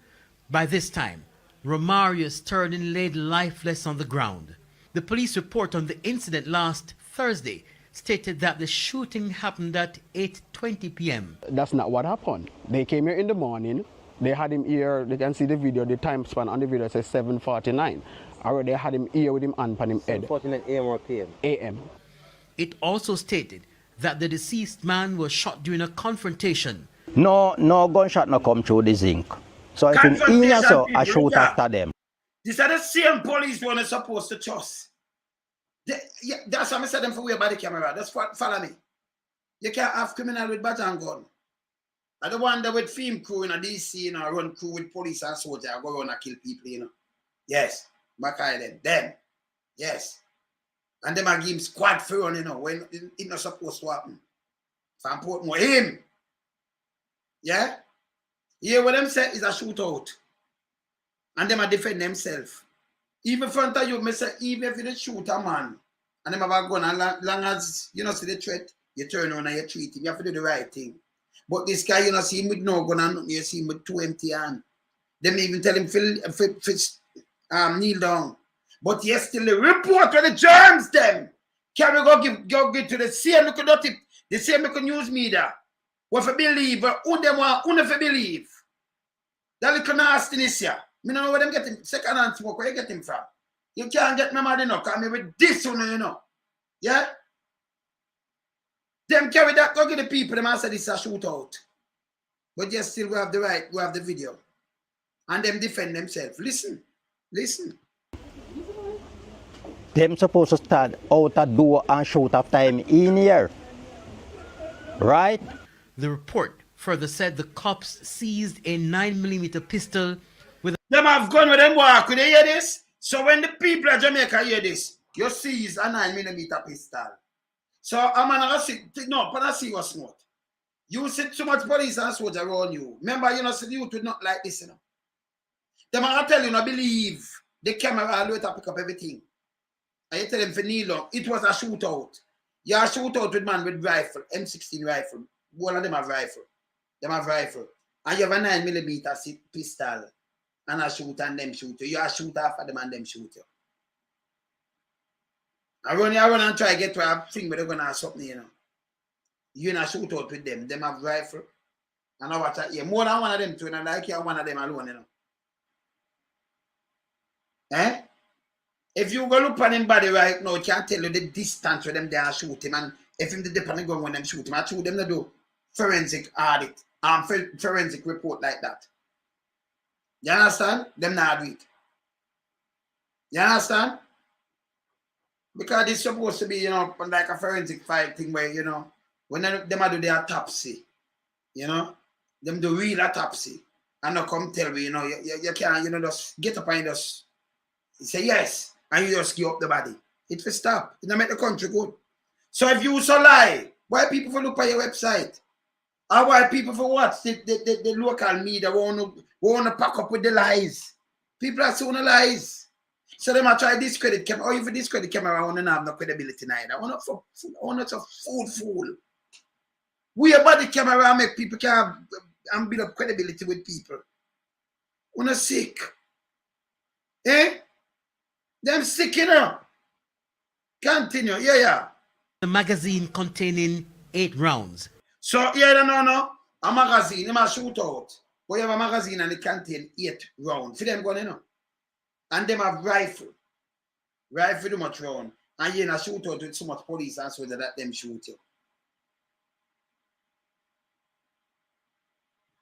By this time, Romarius Sterling laid lifeless on the ground. The police report on the incident last Thursday stated that the shooting happened at 8:20 p.m. That's not what happened. They came here in the morning. They had him here. You can see the video. The time span on the video says 7:49. Already they had him here with him hand on him head. 7:49 a.m. or p.m. A.m. It also stated that the deceased man was shot during a confrontation. No gunshot no come through the zinc. So if in here, so I shoot after them. These are the same police one is supposed to trust. That's why I said them for way by the camera. That's what follow me. You can't have criminal with badge and gun. I the one that with film crew in a DC, you know, run crew with police and soldier, go around and kill people, you know. Yes. Mackay them. Yes. And them are give him squad for run, you know, when it's not supposed to happen. From Portmore, him. Yeah? Here what them say is a shootout. And them are defend themselves. Even in front of you, me say, even if you shoot a man, and them have a gun, and long as you know see the threat, you turn on and you treat him. You have to do the right thing. But this guy, you know, see him with no gun and nothing, you see him with 2 empty hands. Them even tell him kneel down. But yes, still the report where the germs them. Can we go give to the same look at it, the same look news media. What for believe, who them want, who never believe. That little nastiness here. Me don't know where them get him. Second hand smoke, where you get him from? You can't get me mad enough, because me with this one, you know. Yeah? Them carry that, go get the people, them answer this a shootout. But yes, still we have the right, we have the video. And them defend themselves. Listen. Them supposed to stand out a door and shoot after him in here. Right? The report further said the cops seized a 9mm pistol with them have gun with them walk. Could they hear this? So when the people of Jamaica hear this, you seize a 9mm pistol. So I'm gonna see no, but I see what's not. You see too much police and soldiers around you. Remember, you know, so you would not like this, you know. Them I tell you, no believe the camera always pick up everything. And you tell them for kneel down. It was a shootout. You are shootout with man with rifle, M16 rifle. All of them have rifle. Them have rifle. And you have a 9mm pistol. And I shoot and them shoot you. You are shoot after them and them shoot you. I run and try to get to a thing where they're gonna have something, you know. You not shoot out with them. Them have rifle. And I watch that here. More than one of them too, and I like you one of them alone, you know. Eh? If you go look at him body right now, you can't tell you the distance where them they are shoot him, and if him the dip on the gun when them shoot him, I shoot them to do forensic audit, forensic report like that. You understand? Them not do it. You understand? Because it's supposed to be, you know, like a forensic fight thing where, you know, when them do the autopsy, you know, them do real autopsy. And not come tell me, you know, you can't, you know, just get up and just say yes, and you just give up the body. It will stop. It will make the country good. So if you so lie, why people for look at your website? Or why people for watch the local media want to pack up with the lies? People are saying the lies. So they might try discredit camera. Or if you discredit camera, I want to have no credibility neither. I want to fool. We about the camera make people can and build up credibility with people. We're not sick. Eh? Them sick, you know. Continue. Yeah. The magazine containing 8 rounds. So, yeah, no. A magazine, you must shoot out. But you have a magazine and it contains 8 rounds. See them going, you know. And them have rifle. Rifle too much round. And you know, shoot out with so much police and so that them shoot you.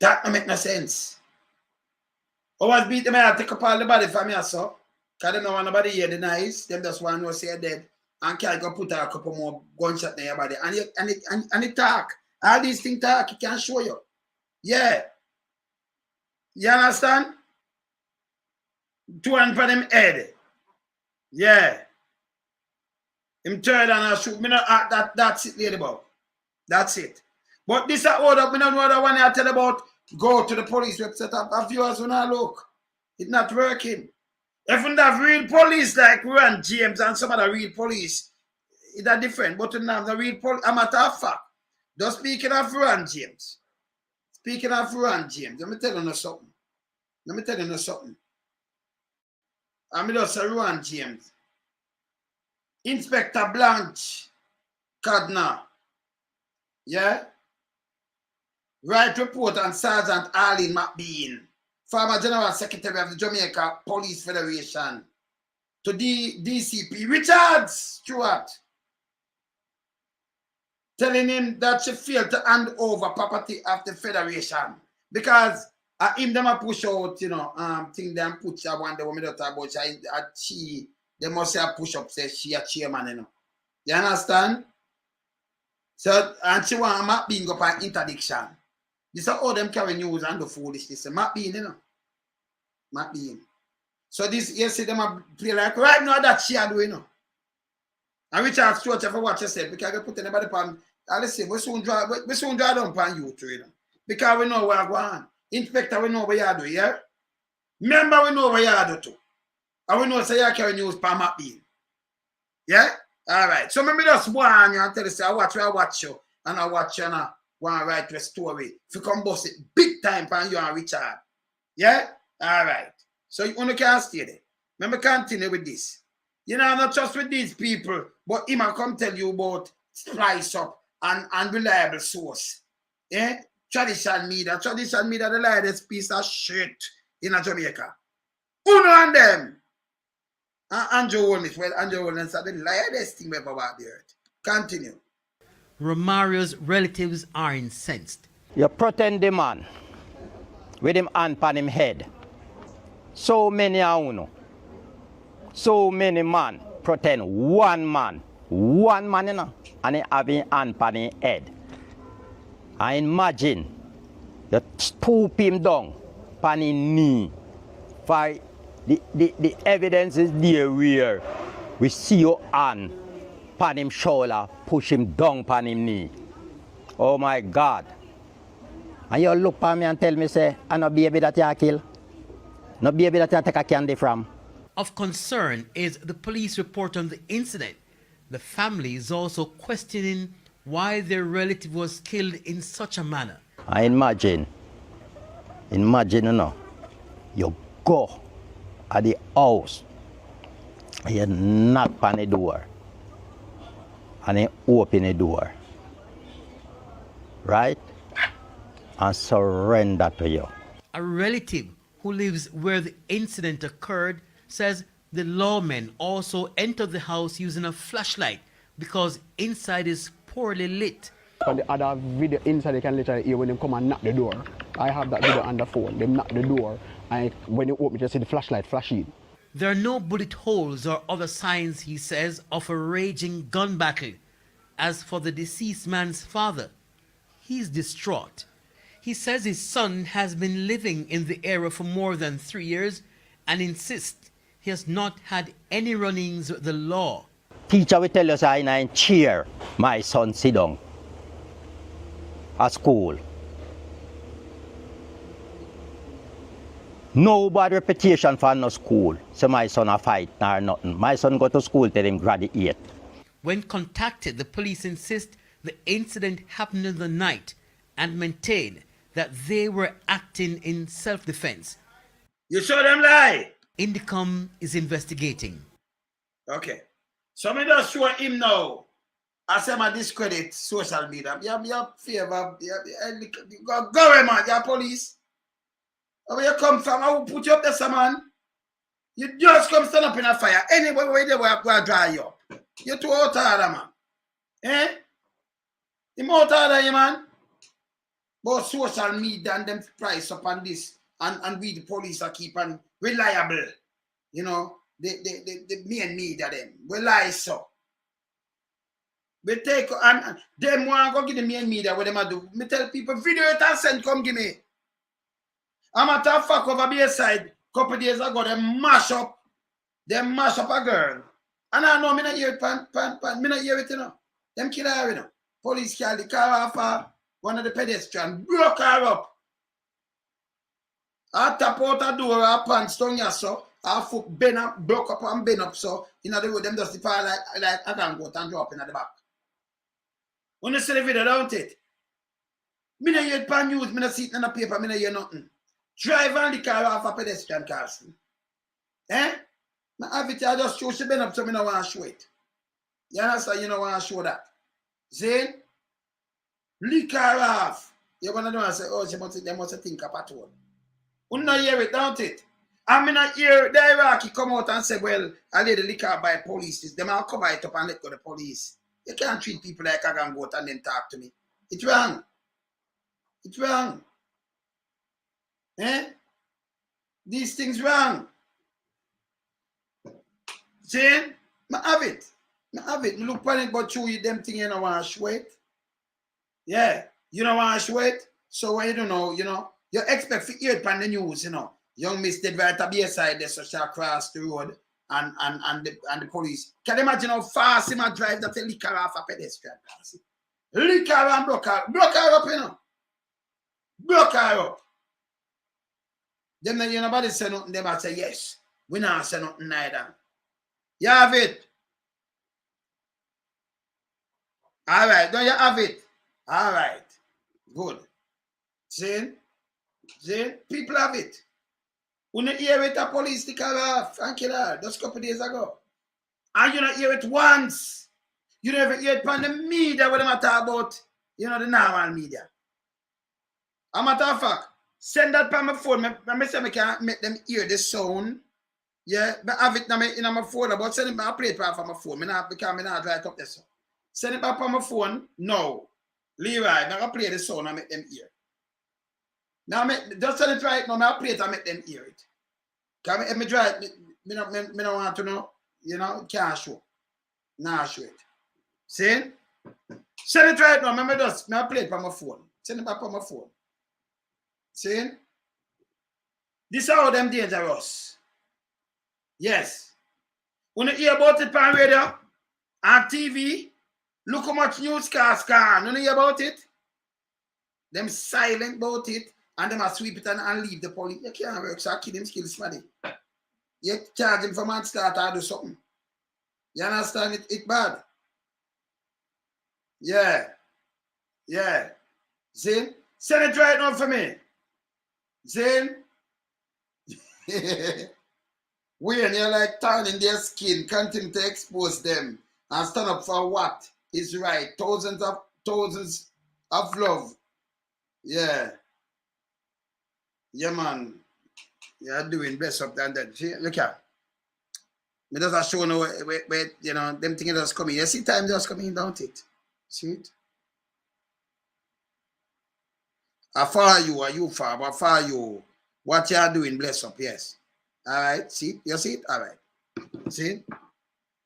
That don't make no sense. Always beat them out, take up all the body from me, so. Because they don't want nobody hear the noise. Them just want to know say you're dead. And can't go put a couple more gunshot in your body. And it talk. All these things talk, it can show you. Yeah. You understand? 2 hands for them head. Yeah. Him third and I shoot. Me not, that's it, ladybug. That's it. But this order, me not know the one I tell about. Go to the police website and viewers when I look. It's not working. If we have real police like Ron James and some other real police, it's a different. But we have the real police. I'm matter of fact. Just speaking of Ron James. Let me tell you something. I'm just a Ron James. Inspector Blanche Cardinal. Yeah? Right report on Sergeant Arlene McBean, former General Secretary of the Jamaica Police Federation, to DCP Richard Stewart, telling him that she failed to hand over property of the Federation because him them a push out, you know, thing them put her one day when me don't talk about she they must have push up say she a chairman, you know. You understand? So and she want McBean go on interdiction. This is how them carry news and the foolishness. McBean, you know. McBean. So this, you see them a play like right now that she are doing, you know. And Richard Stewart, if you watch yourself, because you put anybody upon, listen, we soon draw down upon you too, you know. Because we know where we're going. Inspector, we know where you do, yeah? Member, we know where you do too. And we know say you carry news upon McBean. Yeah? Alright. So maybe just one you and tell you, say, I watch you, and I watch you now. Want to write a story. If you come bust it big time for you and Richard. Yeah? Alright. So you only can't stay there. Let me continue with this. You know, not just with these people, but he might come tell you about splice up and reliable source. Yeah? Traditional media, the lightest piece of shit in Jamaica. Uno and them. Andrew Holmes, Andrew Holmes said the lightest thing we ever about the earth. Continue. Romario's relatives are incensed. You pretend the man with him hand on him head. So many uno. So many man pretend one man, you know, and he have his hand on his head. I imagine you stoop him down on his knee. For the evidence is there where we see your hand on him shoulder, push him down on him knee. Oh my God. And you look at me and tell me, say, I no baby that you kill. No baby that you take a candy from. Of concern is the police report on the incident. The family is also questioning why their relative was killed in such a manner. I imagine, you know, you go at the house, and you knock on the door, and you open the door, right? And surrender to you. A relative who lives where the incident occurred says the lawmen also entered the house using a flashlight because inside is poorly lit. On the other video inside, you can literally hear when they come and knock the door. I have that video on the phone. They knock the door, and when you open, you see the flashlight flashing. There are no bullet holes or other signs, he says, of a raging gun battle. As for the deceased man's father, he's distraught. He says his son has been living in the area for more than 3 years and insists he has not had any run-ins with the law. Teacher will tell us I in chair my son sit down at school. No bad reputation for no school. So my son a fight nor nothing. My son go to school till him graduate. When contacted, the police insist the incident happened in the night and maintain that they were acting in self-defense. You saw them lie. Indicom is investigating. Okay. So me just show him now. I say I discredit social media. You favor. Go away, man. You're police. Where you come from? I will put you up there, man. You just come stand up in a fire. Anywhere where they will go dry you up. You're too out of man. Eh? You're out of you, man. But social media and them price up on this. And we the police are keep on reliable. You know, the main media them. We lie so. We take and them want to go give the main media what them a do. Me tell people video it and send come give me. I'm at a fuck over the side. Couple days ago, they mash up a girl. And I know me not hear it me not hear it, you know. Them kill her, you know. Police carry the car off her, one of the pedestrians, broke her up. I tap out her door, her pants down here, so her foot bend up, broke up and bend up, so you know the road, them just the fire like I can go and drop in at the back. When you see the video, don't it? Me not hear it pan news, me not see it in the paper, me not hear nothing. Drive on the car off a pedestrian castle. Eh? Now have it, I just show she been up so me no want to show it. You understand? You don't want to show that. See? Lick her off. You're gonna do and say, oh, they must think up at all. You not hear it, don't it? I mean not hear the Iraqi come out and say, well, I let the liquor by police. Them all cover it up and let go the police. You can't treat people like I can go out and then talk to me. It's wrong. It's wrong. Eh? These things wrong. See? I have it. I have it. Me look panic but show you them thing you don't want to show it. Yeah. You don't want to show it. So when you don't know, you know, you expect to hear it on the news, you know. Young miss did right at the side there, so she cross the road and the police. Can you imagine how fast he might drive that liquor off a pedestrian? Liquor and block her up, you know. Block her up. Them that you nobody say nothing, them I say yes. We not say nothing neither. You have it. All right, don't you have it? All right. Good. See? People have it. When you hear it, the police stick her off and kill her just a couple days ago. And you don't hear it once. You never hear it from the media what them talk about, you know, the normal media. A matter of fact, send that from my phone. I say I can make them hear the sound. Yeah, but I have it in my phone. But send it back, I play it from my phone. Because I not write up this. Send it back from my phone. No. Leroy, I play the sound and make them hear. Now, just send it right now. I play it and make them hear it. Because if I try it, I don't want to know. You know, can't show. Nah, show it. See? Send it right now. I play it from my phone. Send it back from my phone. See? This is how them dangerous. Yes. When you hear about it on radio and TV, look how much newscasts can. You hear about it? Them silent about it and them a sweep it and leave the police. You can't work, so I kill him, kill somebody. You charge him for manslaughter or do something. You understand? It bad. Yeah. Yeah. See? Send it right now for me. Zane, when you're like turning their skin, continue to expose them and stand up for what is right. Thousands of love. Yeah. Yeah, man. You're doing best up than that. See, look at me. Just show no where you know them things just coming. You see time just coming, don't it? See it? I follow you, or you follow, I follow you. What you are doing, bless up, yes. All right, see, you see it? All right. See?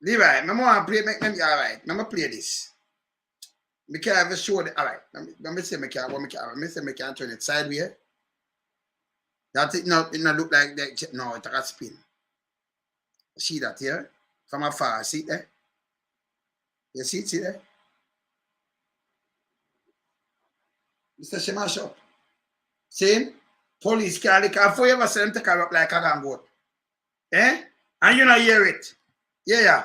Levi, I want to play, all right, I'm going to play this. I can't have a show, all right, let me say I can't turn it sideways. That it not look like that, no, it a spin. See that here? From afar, see it there? You see it, see there? Mr. Shemashop. See? Police can't for you ever send them to carry up like a gang goat. Eh? And you not hear it. Yeah.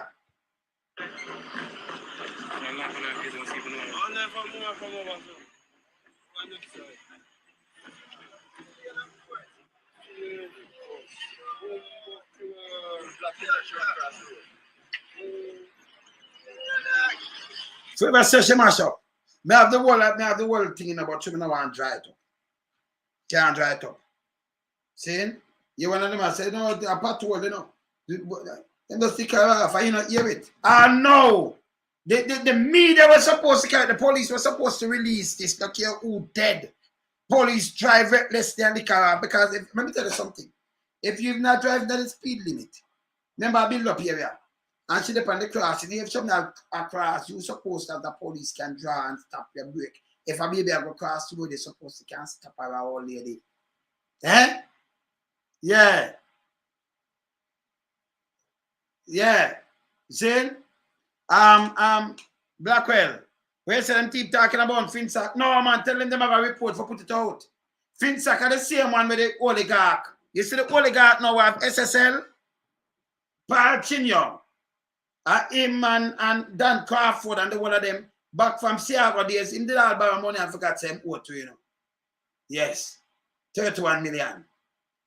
So if I say Shemashop, I have the whole thing about you, I want to dry it up. Can't dry it up. See? You one of them I say, no, a patrol, you know. Them just stick off and you not hear it. No. The media was supposed to carry, the police were supposed to release this, not care who dead. Police drive recklessly on the car because let me tell you something. If you've not driving at the speed limit, remember I build up area and she depend on the crossing. If something across, you're supposed to have the police can draw and stop your brake. If a baby go cross the road, they're supposed to can stop our old lady. Eh? Yeah. See? Blackwell, where say them keep talking about FinSac? No, man, tell them have a report for put it out. FinSac are the same one with the oligarch. You see the oligarch now have SSL, Paul Chinyo, him and Dan Crawford and the one of them back from Seattle days. Him did all borrow money and forgot same oath to, you know. Yes, 31 million.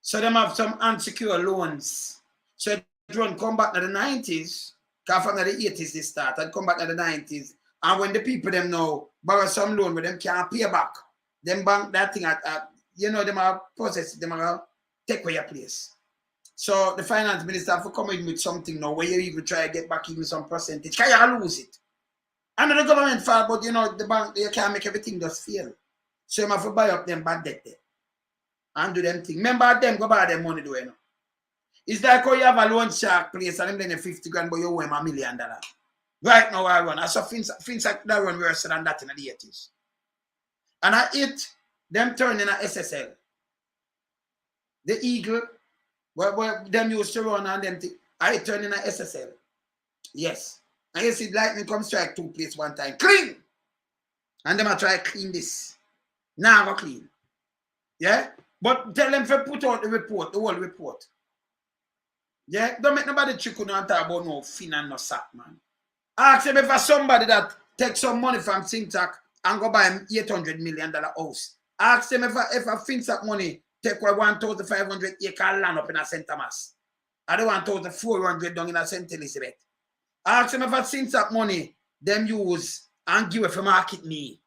So them have some unsecured loans. So it run come back to the 90s. Because from the 80s they start and come back to the 90s. And when the people them now borrow some loan with them can't pay back, them bank that thing you know, them are process, them are take away your place. So the finance minister for coming with something now where you even try to get back even some percentage, can you lose it? And the government fault, but you know, the bank, they can't make everything just fail. So you have to buy up them bad debt there. And do them thing. Remember them go buy them money do you know. It's like how you have a loan shark place and them lend you 50 grand, but you owe him $1 million. Right now I run. I saw FinSac that run worse than that in the 80s. And I hit them turn in a SSL. The Eagle, where them used to run and them thing. I turn in a SSL. Yes. And you see lightning come strike 2 places one time. Clean! And them I try to clean this. Now go clean. Yeah? But tell them to put out the report, the whole report. Yeah, don't make nobody chicken and talk about no fin and no sack, man. Ask them if somebody that take some money from FinSac and go buy him $800 million house. Ask them if a FinSac money take 1,500 acre land up in a St. Thomas. I don't want 1,400 down in a St. Elizabeth. Ask them if a FinSac money them use and give it for market me.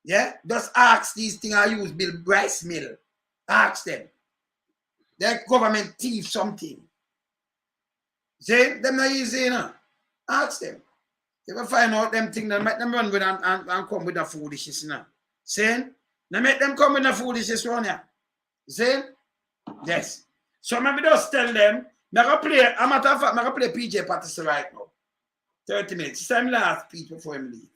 Yeah, just ask these things I use build rice mill. Ask them. The government thief something. See, them not easy, you know. Ask them. If I find out them things, then make them run with and come with the foolishness, you know. See? Now make them come with the foolishness around here. See? Yes. So maybe just tell them, I'm going to play PJ Patterson right now. 30 minutes. It's time last speech before him leave.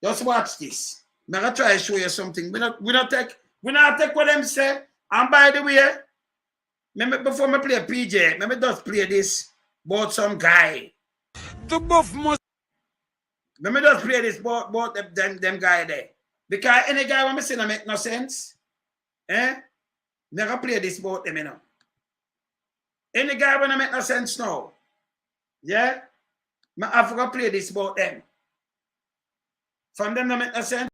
Just watch this. I'm going to try to show you something. We not take what them say. And by the way, before I play PJ, let me just play this about some guy. The buff must. Let me just play this about them guy there. Because any guy when I say that make no sense, I'm going to play this about them, you know. Any guy when I make no sense now, yeah, I have to play this about them. From them that make no sense.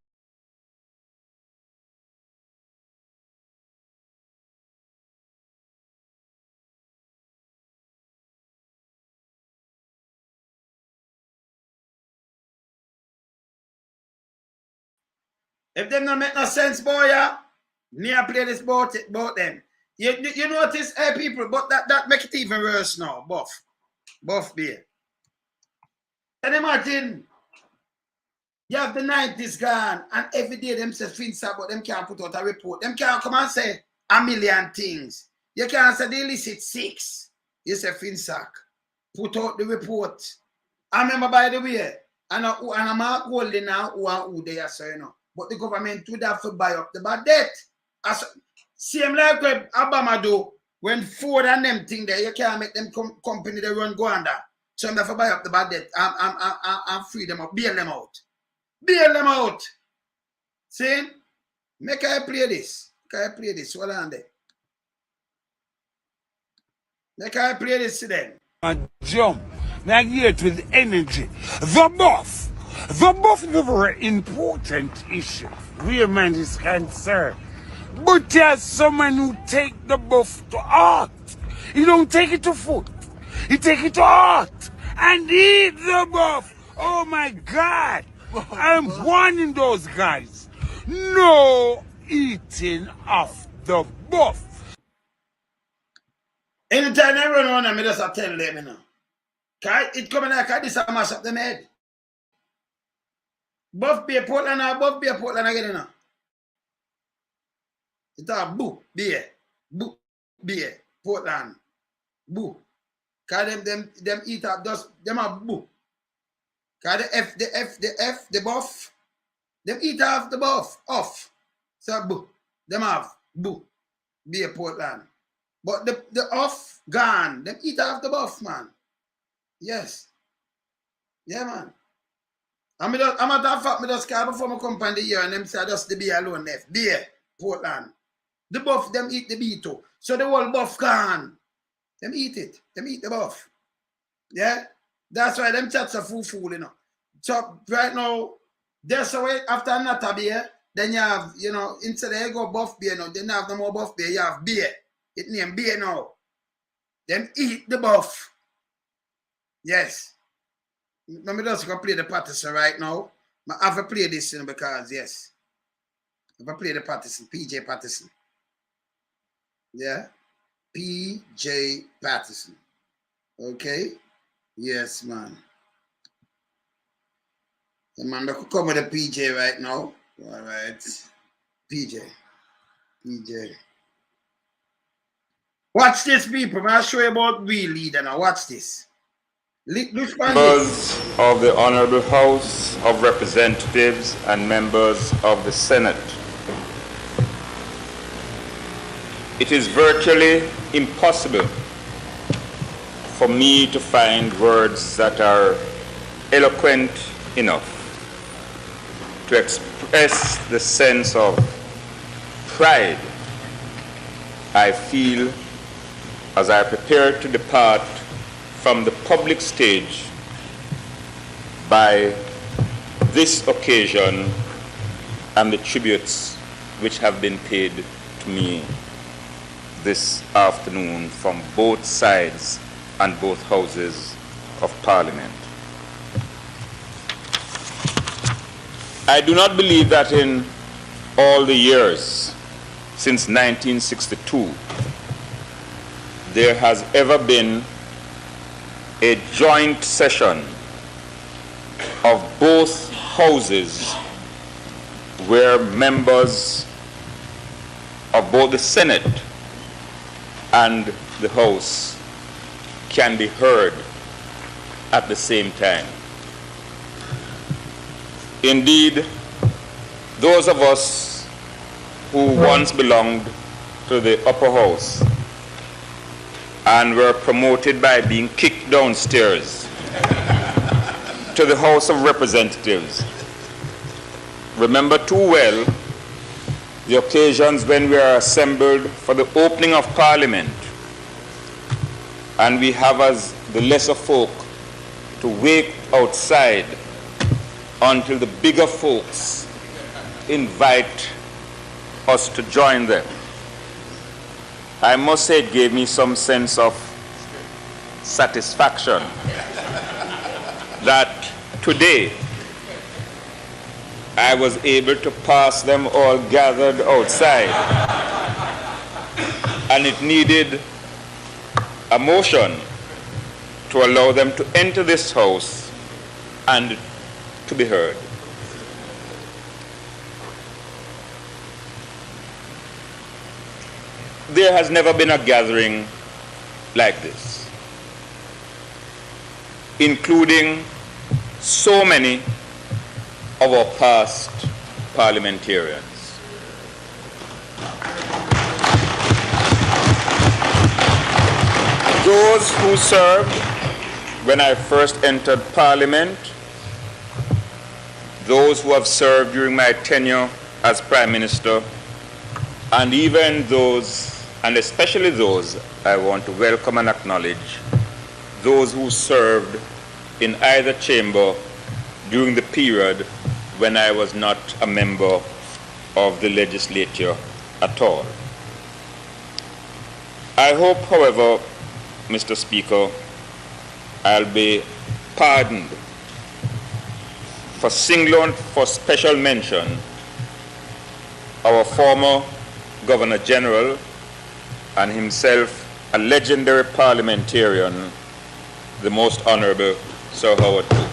If them don't make no sense, boy, yeah, me I play this about them. You notice, hey people, but that make it even worse now, buff beer. And imagine, you have the 90s gone, and every day them say FinSac, but them can't put out a report. Them can't come and say a million things. You can't say the illicit 6. You say Finsack. Put out the report. I remember, by the way, and I'm not holding now who they are saying, but the government would have to buy up the bad debt. As same like what Obama do when Ford and them thing there, you can't make them company they run go under. So I'm have to buy up the bad debt. I'm free them up, bail them out. Bail them out. See? Make I play this. Make I play this. Hold on there. Make I play this then. And jump. Now get with energy. The buff is a very important issue where man is concerned. But there's someone who take the buff to heart. He don't take it to foot. He take it to heart and eat the buff. Oh my God. I'm warning those guys. No eating of the buff. Anytime I run on them, I just tell them, you know. It coming like this and mash up them head. Buff beer Portland again, you know. It's a boo beer, Portland, boo. Cause them eat up just them a boo. Cause the buff, them eat off the buff off. So boo, them have boo, beer Portland. But the off gone, them eat off the buff, man. Yes. Yeah, man. I'm at that fact, I just call before I come on the year and them say just the beer alone left. Beer, Portland. The buff, them eat the beetle. So the whole buff gone. Them eat it. Them eat the buff. Yeah? That's why them chats are fool, you know. So right now, there's a way after another beer, then you have, you know, instead of you go buff beer now, then you have no more buff beer, you have beer. It named beer now. Them eat the buff. Yes. Let me just go play the Patterson right now. I have to play this, you know, because, yes. I have to play the Patterson, PJ Patterson. Yeah. PJ Patterson. Okay. Yes, man. The man, I could come with a PJ right now. All right. PJ. Watch this, people. I'll show you about real leader now. Watch this. Members of the Honorable House of Representatives and members of the Senate. It is virtually impossible for me to find words that are eloquent enough to express the sense of pride I feel as I prepare to depart from the public stage by this occasion and the tributes which have been paid to me this afternoon from both sides and both houses of Parliament. I do not believe that in all the years since 1962 there has ever been a joint session of both houses where members of both the Senate and the House can be heard at the same time. Indeed, those of us who once belonged to the upper house and were promoted by being kicked downstairs to the House of Representatives remember too well the occasions when we are assembled for the opening of Parliament and we have as the lesser folk to wait outside until the bigger folks invite us to join them. I must say it gave me some sense of satisfaction that today I was able to pass them all gathered outside, and it needed a motion to allow them to enter this house and to be heard. there has never been a gathering like this, including so many of our past parliamentarians. Those who served when I first entered Parliament, those who have served during my tenure as Prime Minister, and even those, and especially those I want to welcome and acknowledge, those who served in either chamber during the period when I was not a member of the legislature at all. I hope, however, Mr. Speaker, I'll be pardoned for singling out for special mention our former Governor General and himself a legendary parliamentarian, the Most Honorable Sir Howard Cook.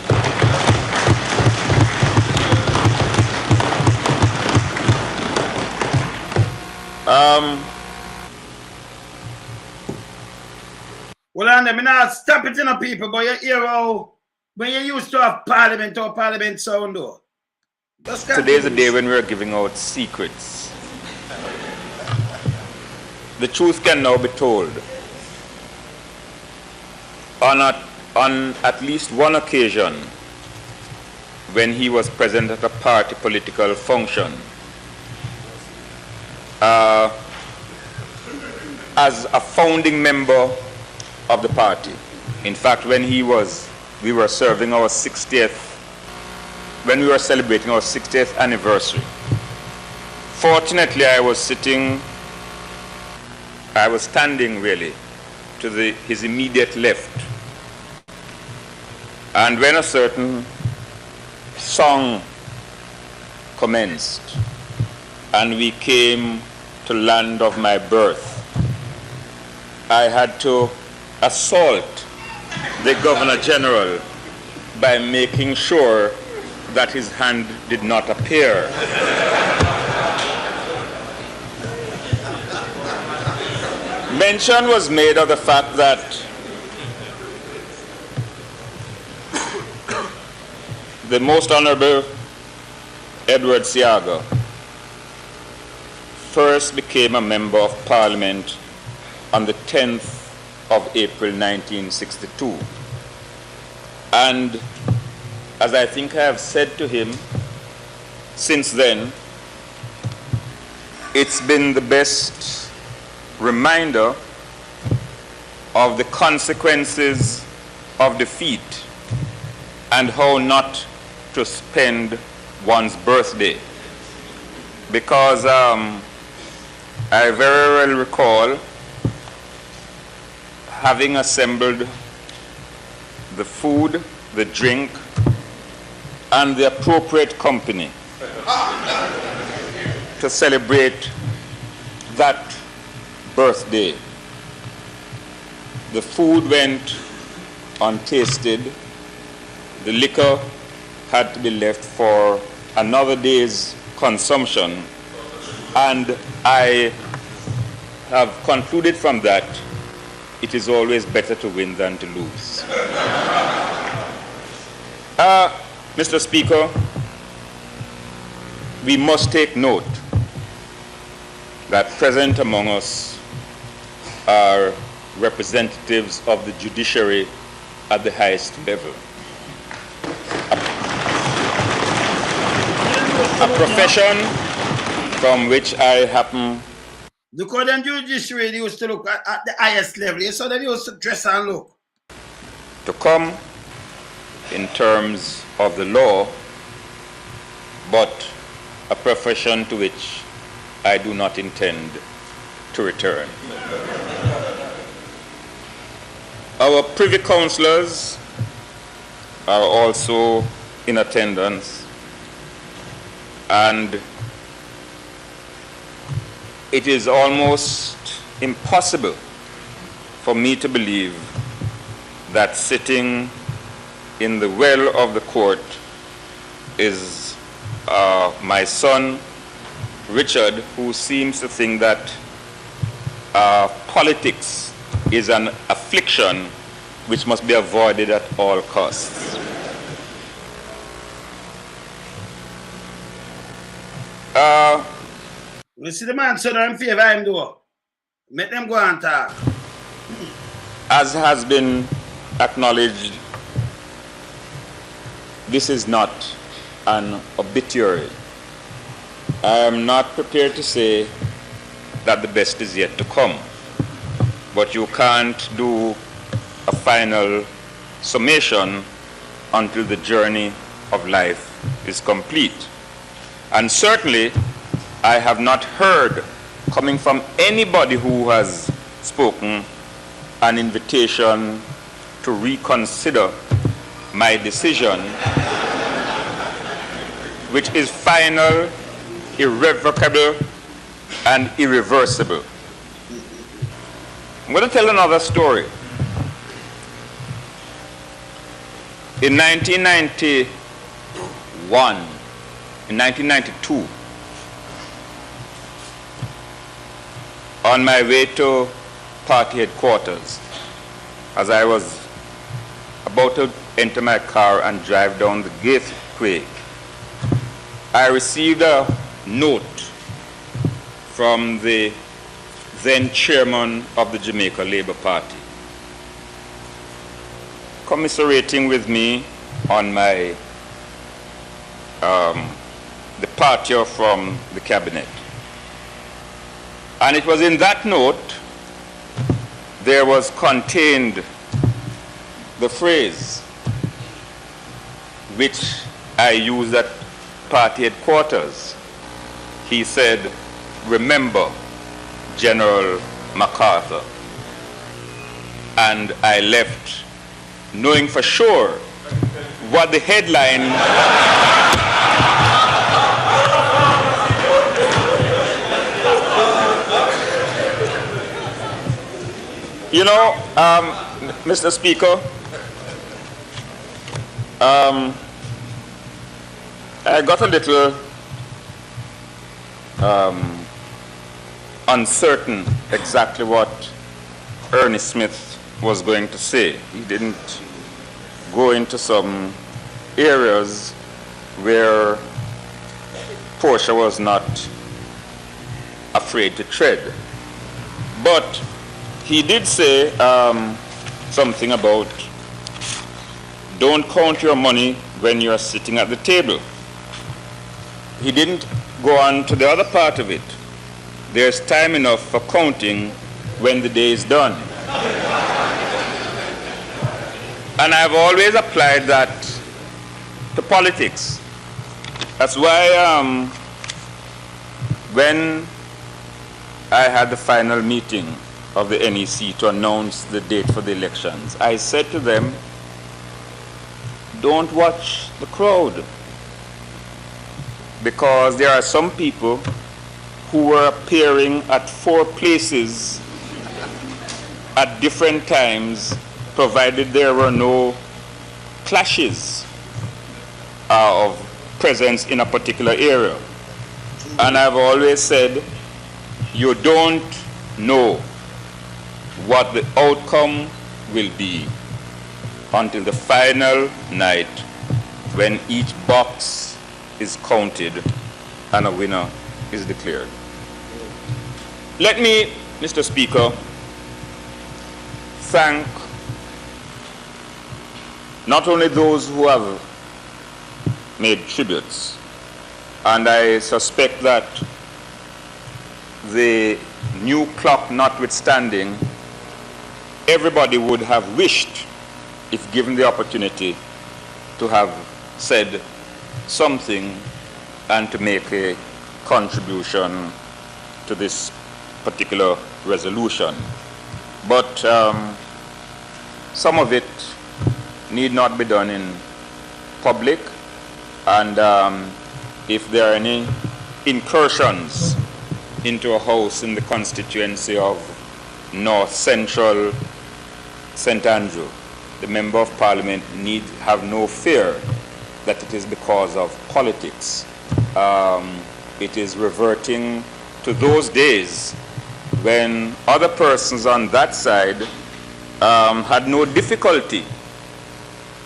Well, and I'm not stop it in the people, but you hear how when you used to have parliament or parliament sound though. Today's a day when we are giving out secrets. The truth can now be told. On at least one occasion, when he was present at a party political function, as a founding member of the party. In fact, when we were serving our 60th, when we were celebrating our 60th anniversary, fortunately I was standing really to his immediate left. And when a certain song commenced and we came to land of my birth, I had to assault the Governor General by making sure that his hand did not appear. Mention was made of the fact that the Most Honorable Edward Siaga first became a member of Parliament on the 10th of April 1962. And as I think I have said to him since then, it's been the best reminder of the consequences of defeat and how not to spend one's birthday. Because I very well recall having assembled the food, the drink, and the appropriate company to celebrate that birthday. The food went untasted, the liquor had to be left for another day's consumption, and I have concluded from that it is always better to win than to lose. Mr. Speaker, we must take note that present among us are representatives of the judiciary at the highest level. A profession from which I happen. Look how them judiciary used to look at the highest level. You saw them used to dress and look. To come in terms of the law, but a profession to which I do not intend to return. Our privy councillors are also in attendance, and it is almost impossible for me to believe that sitting in the well of the court is my son, Richard, who seems to think that politics is an affliction which must be avoided at all costs. You see the man, so I'm in favor of him, though. Make them go and talk. As has been acknowledged, this is not an obituary. I am not prepared to say that the best is yet to come, but you can't do a final summation until the journey of life is complete. And certainly, I have not heard, coming from anybody who has spoken, an invitation to reconsider my decision, which is final, irrevocable, and irreversible. I'm going to tell another story. In 1992, on my way to party headquarters, as I was about to enter my car and drive down the gateway, I received a note from the then chairman of the Jamaica Labour Party, commiserating with me on my departure from the cabinet. And it was in that note there was contained the phrase which I used at party headquarters. He said, "Remember General MacArthur." And I left knowing for sure what the headline you know, Mr. Speaker, I got a little uncertain exactly what Ernest Smith was going to say. He didn't go into some areas where Portia was not afraid to tread. But he did say something about don't count your money when you're sitting at the table. He didn't go on to the other part of it. There's time enough for counting when the day is done. And I've always applied that to politics. That's why when I had the final meeting of the NEC to announce the date for the elections, I said to them, don't watch the crowd, because there are some people who were appearing at 4 places at different times, provided there were no clashes of presence in a particular area. And I've always said, you don't know what the outcome will be until the final night when each box is counted and a winner is declared. Let me, Mr. Speaker, thank not only those who have made tributes, and I suspect that the new clock notwithstanding, everybody would have wished, if given the opportunity, to have said something and to make a contribution to this particular resolution. But some of it need not be done in public, and if there are any incursions into a house in the constituency of North Central St. Andrew, the Member of Parliament need have no fear that it is because of politics. It is reverting to those days when other persons on that side had no difficulty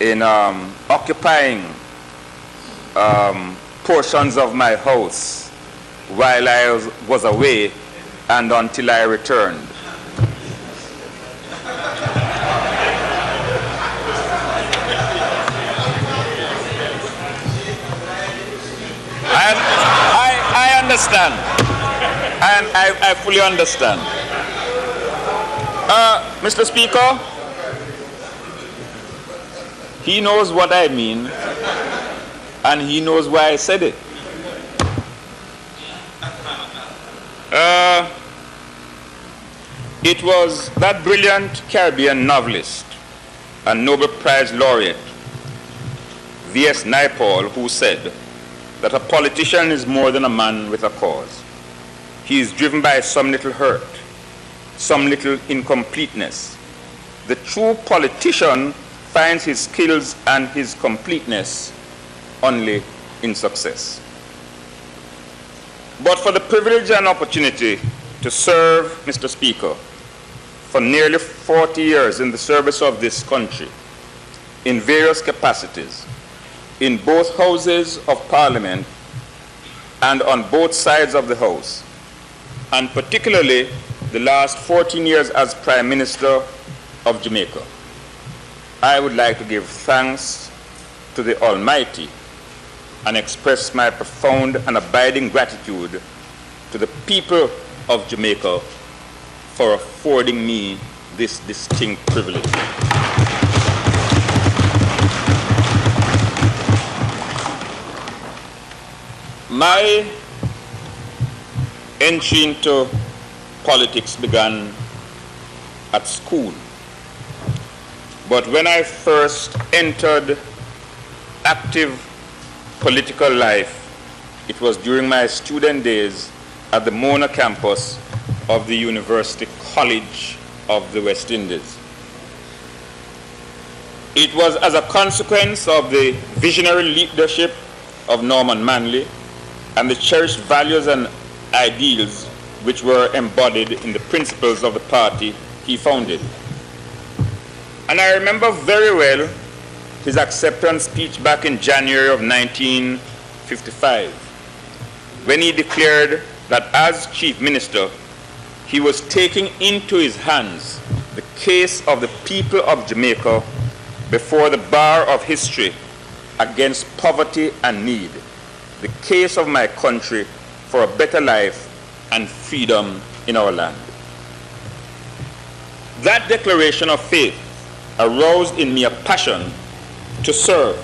in occupying portions of my house while I was away and until I returned. And I understand. And I fully understand. Mr. Speaker, he knows what I mean, and he knows why I said it. It was that brilliant Caribbean novelist and Nobel Prize laureate, V.S. Naipaul, who said that a politician is more than a man with a cause. He is driven by some little hurt, some little incompleteness. The true politician finds his skills and his completeness only in success. But for the privilege and opportunity to serve, Mr. Speaker, for nearly 40 years in the service of this country, in various capacities, in both houses of Parliament and on both sides of the House, and particularly the last 14 years as Prime Minister of Jamaica, I would like to give thanks to the Almighty and express my profound and abiding gratitude to the people of Jamaica for affording me this distinct privilege. My entry into politics began at school, but when I first entered active political life, it was during my student days at the Mona campus of the University College of the West Indies. It was as a consequence of the visionary leadership of Norman Manley and the cherished values and ideals which were embodied in the principles of the party he founded. And I remember very well his acceptance speech back in January of 1955, when he declared that as Chief Minister, he was taking into his hands the case of the people of Jamaica before the bar of history against poverty and need, the case of my country for a better life and freedom in our land. That declaration of faith aroused in me a passion to serve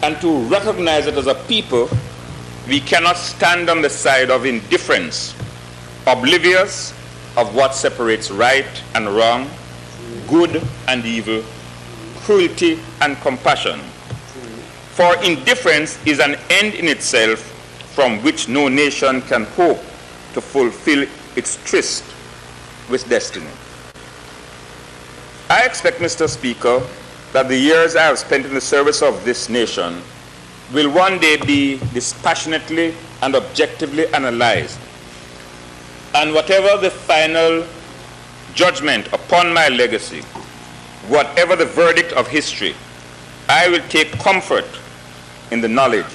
and to recognize that as a people, we cannot stand on the side of indifference, oblivious of what separates right and wrong, good and evil, cruelty and compassion. For indifference is an end in itself from which no nation can hope to fulfill its tryst with destiny. I expect, Mr. Speaker, that the years I have spent in the service of this nation will one day be dispassionately and objectively analyzed. And whatever the final judgment upon my legacy, whatever the verdict of history, I will take comfort in the knowledge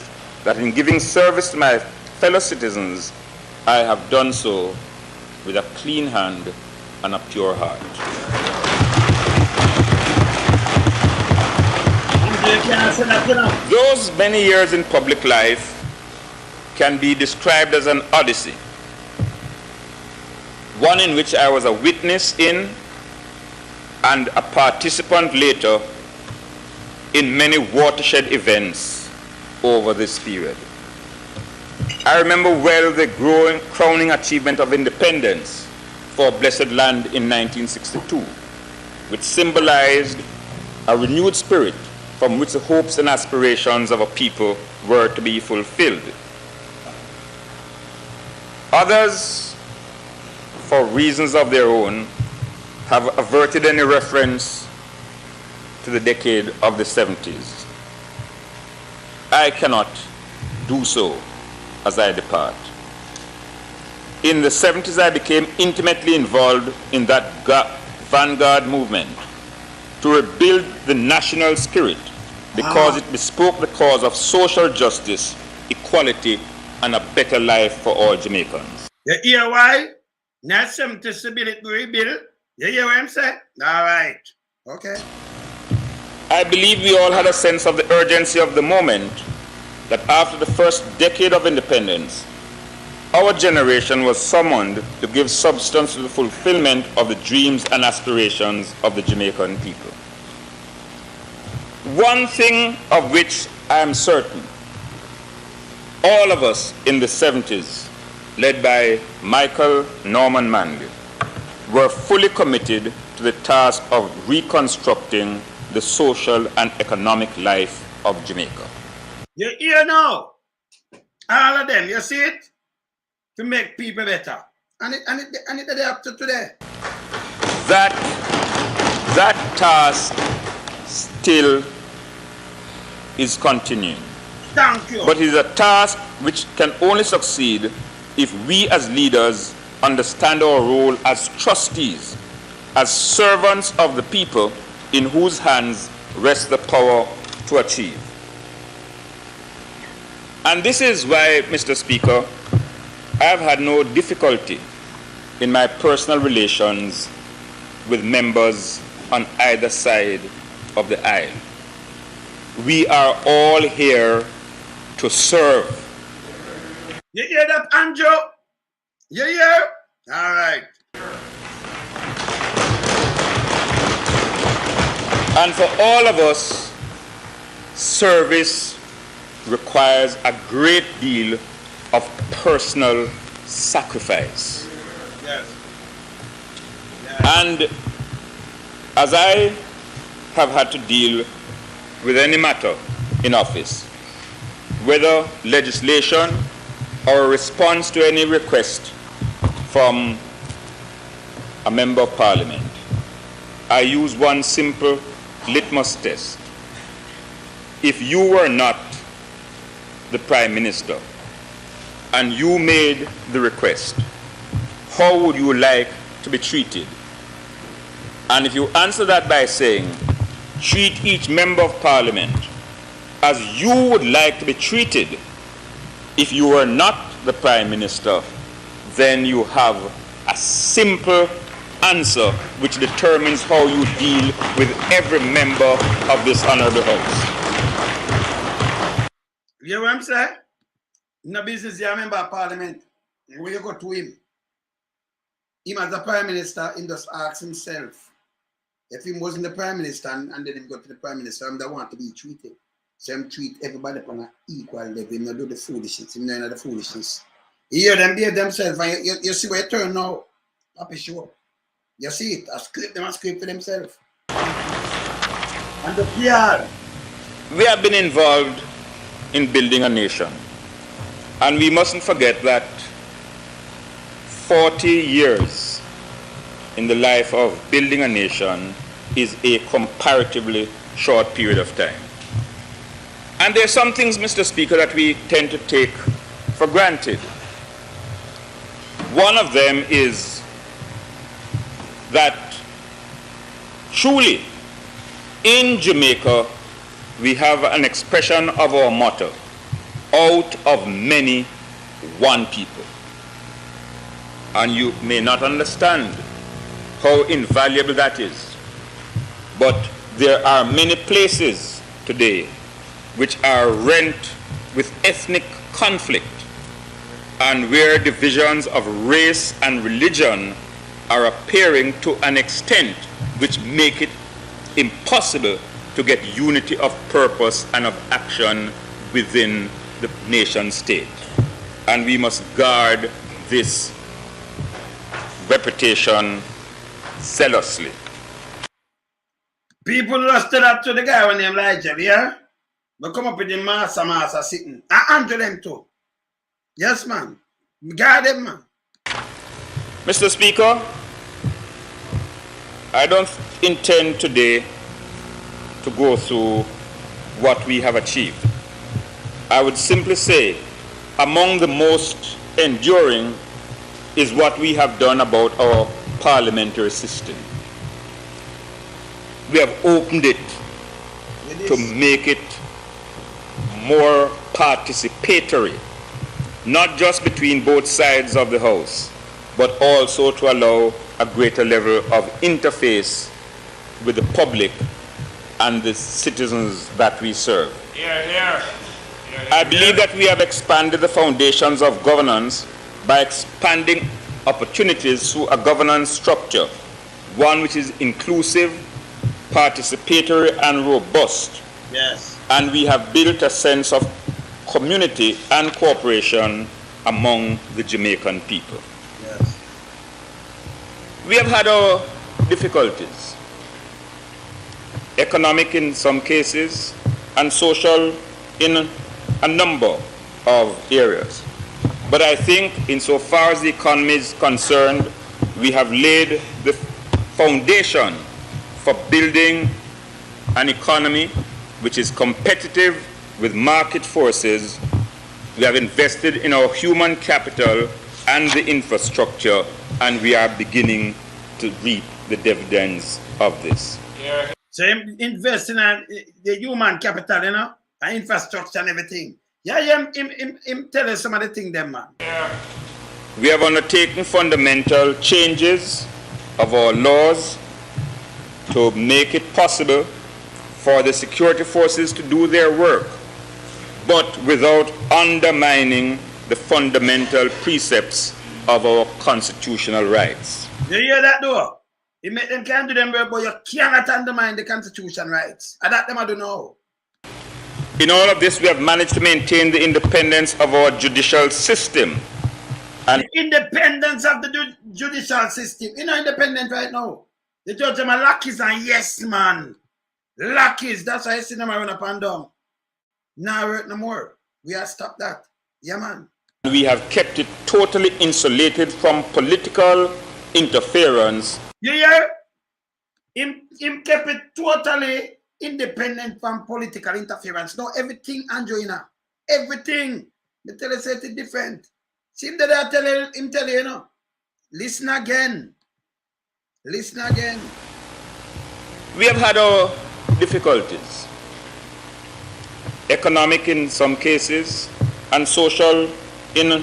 that in giving service to my fellow citizens, I have done so with a clean hand and a pure heart. Those many years in public life can be described as an odyssey, one in which I was a witness in and a participant later in many watershed events over this period. I remember well the crowning achievement of independence for Blessed Land in 1962, which symbolized a renewed spirit from which the hopes and aspirations of a people were to be fulfilled. Others, for reasons of their own, have averted any reference to the decade of the 70s. I cannot do so as I depart. in the 70s, I became intimately involved in that vanguard movement to rebuild the national spirit because it bespoke the cause of social justice, equality, and a better life for all Jamaicans. You hear why? Not 70s to rebuild. You hear what I'm saying? All right. Okay. I believe we all had a sense of the urgency of the moment that after the first decade of independence, our generation was summoned to give substance to the fulfillment of the dreams and aspirations of the Jamaican people. One thing of which I am certain, all of us in the 70s, led by Michael Norman Manley, were fully committed to the task of reconstructing the social and economic life of Jamaica. You hear now? All of them, you see it? To make people better. And it day up to today. That task still is continuing. Thank you. But it is a task which can only succeed if we as leaders understand our role as trustees, as servants of the people in whose hands rests the power to achieve. And this is why, Mr. Speaker, I have had no difficulty in my personal relations with members on either side of the aisle. We are all here to serve. You hear that, Andrew? You hear? All right. And for all of us, service requires a great deal of personal sacrifice. Yes. And as I have had to deal with any matter in office, whether legislation or a response to any request from a member of parliament, I use one simple litmus test. If you were not the Prime Minister and you made the request, how would you like to be treated? And if you answer that by saying, treat each member of parliament as you would like to be treated if you were not the Prime Minister, then you have a simple answer which determines how you deal with every member of this honorable house. You hear what I'm saying? No business, you're a member of parliament. When you go to him as the Prime Minister, he just asks himself, if he wasn't the Prime Minister and then he go to the Prime Minister, I'm the one to be treated. So him treat everybody on an equal level. Him not do the foolishness. Him not do the foolishness. You hear them behave themselves, and you see where it turn now. Papi show. You see it. Them a script for themselves. And the PR. We have been involved in building a nation. And we mustn't forget that 40 years in the life of building a nation is a comparatively short period of time. And there are some things, Mr. Speaker, that we tend to take for granted. One of them is that truly in Jamaica we have an expression of our motto, out of many, one people. And you may not understand how invaluable that is. But there are many places today which are rent with ethnic conflict and where divisions of race and religion are appearing to an extent which make it impossible to get unity of purpose and of action within the nation state. And we must guard this reputation zealously. People lusted up to the guy when they like Jeff, yeah? But come up with the massa sitting. I handle them too. Yes, man. Guard them, man. Mr. Speaker, I don't intend today to go through what we have achieved. I would simply say among the most enduring is what we have done about our parliamentary system. We have opened it to make it more participatory, not just between both sides of the House, but also to allow a greater level of interface with the public and the citizens that we serve. I believe that we have expanded the foundations of governance by expanding opportunities through a governance structure, one which is inclusive, participatory, and robust. Yes. And we have built a sense of community and cooperation among the Jamaican people. Yes. We have had our difficulties, economic in some cases, and social in a number of areas. But I think insofar as the economy is concerned, we have laid the foundation for building an economy which is competitive with market forces. We have invested in our human capital and the infrastructure, and we are beginning to reap the dividends of this. So invest in the human capital, you know, and infrastructure and everything. Yeah, him tell us some of the things them, man. We have undertaken fundamental changes of our laws to make it possible for the security forces to do their work, but without undermining the fundamental precepts of our constitutional rights. You hear that, though? You make them can't do them work, but you cannot undermine the constitution rights. And that them I don't know. In all of this, we have managed to maintain the independence of our judicial system. And the independence of the judicial system. You're not independent right now. The judge them are lackeys and yes, man. Lackeys. That's why I see them run up and down. Now work no more. We have stopped that. Yeah, man. We have kept it totally insulated from political interference. You hear? Him kept it totally independent from political interference. Now everything, Angelina, everything. The tell us it's different. See him that I tell you, you know. Listen again. Listen again. We have had our difficulties, economic in some cases, and social in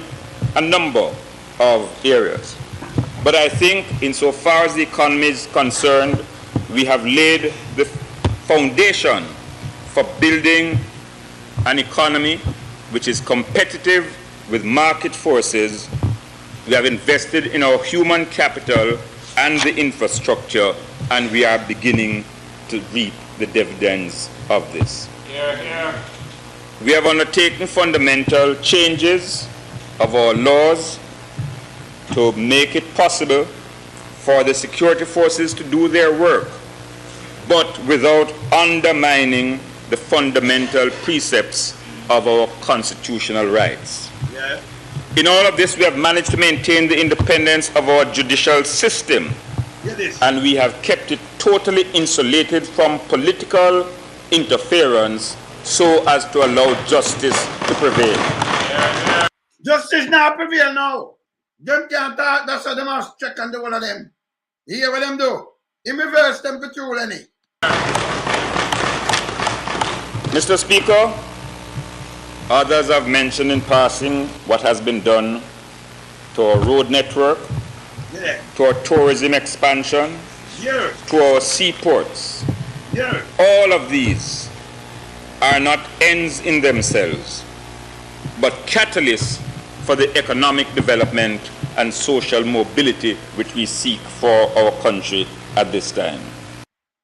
a number of areas. But I think insofar as the economy is concerned, we have laid the foundation for building an economy which is competitive with market forces. We have invested in our human capital and the infrastructure, and we are beginning to reap the dividends of this. We have undertaken fundamental changes of our laws to make it possible for the security forces to do their work, but without undermining the fundamental precepts of our constitutional rights. Yeah. In all of this, we have managed to maintain the independence of our judicial system, and we have kept it totally insulated from political interference so as to allow justice to prevail. Justice now prevail now. Them can't talk, that's why them have check on the one of them. You hear what them do? In reverse them patrol any. Mr. Speaker, others have mentioned in passing what has been done to our road network, to our tourism expansion, to our seaports. All of these are not ends in themselves, but catalysts for the economic development and social mobility which we seek for our country at this time.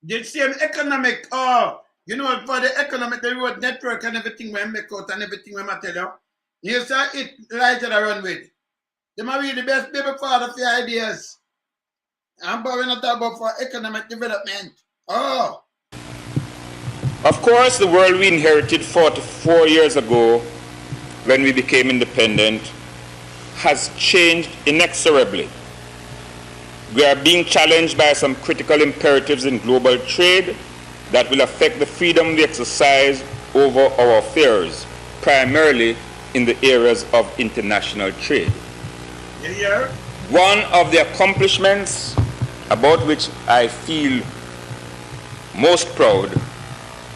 The same economic, you know, for the economic, the road network and everything we make out and everything we tell you, you say it right to the run with. They might be the best baby father for your ideas. I'm going to talk about for economic development. Oh. Of course, the world we inherited 44 years ago when we became independent has changed inexorably. We are being challenged by some critical imperatives in global trade that will affect the freedom we exercise over our affairs, primarily in the areas of international trade. One of the accomplishments about which I feel most proud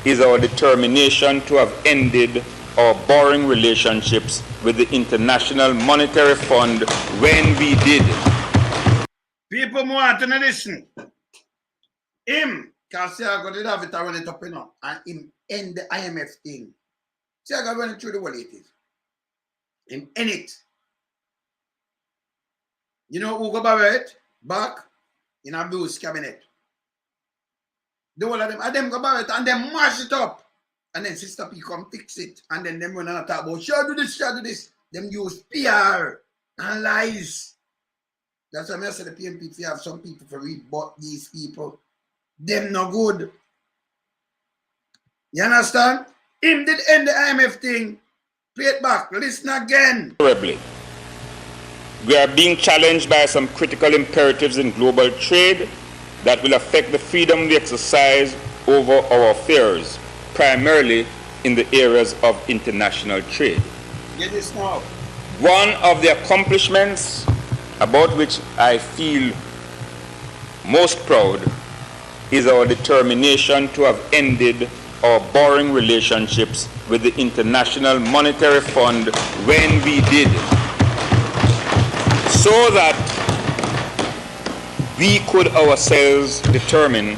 is our determination to have ended our borrowing relationships with the International Monetary Fund when we did. People want to listen. Him, because see, I got to have it run it up, and him end the IMF thing. See, I got to run it through the wallet. Him end it. You know who go borrow it? Back in a Bruce cabinet. The whole of them, and them go borrow it, and them mash it up. And then Sister P come fix it. And then them run and talk about, shall do this, shall do this. Them use PR and lies. That's why I say the PM PJ have some people to read, but these people, them no good. You understand? Him did end the IMF thing. Play it back. Listen again. We are being challenged by some critical imperatives in global trade that will affect the freedom we exercise over our affairs, primarily in the areas of international trade. Get this now. One of the accomplishments about which I feel most proud is our determination to have ended our borrowing relationships with the International Monetary Fund when we did, so that we could ourselves determine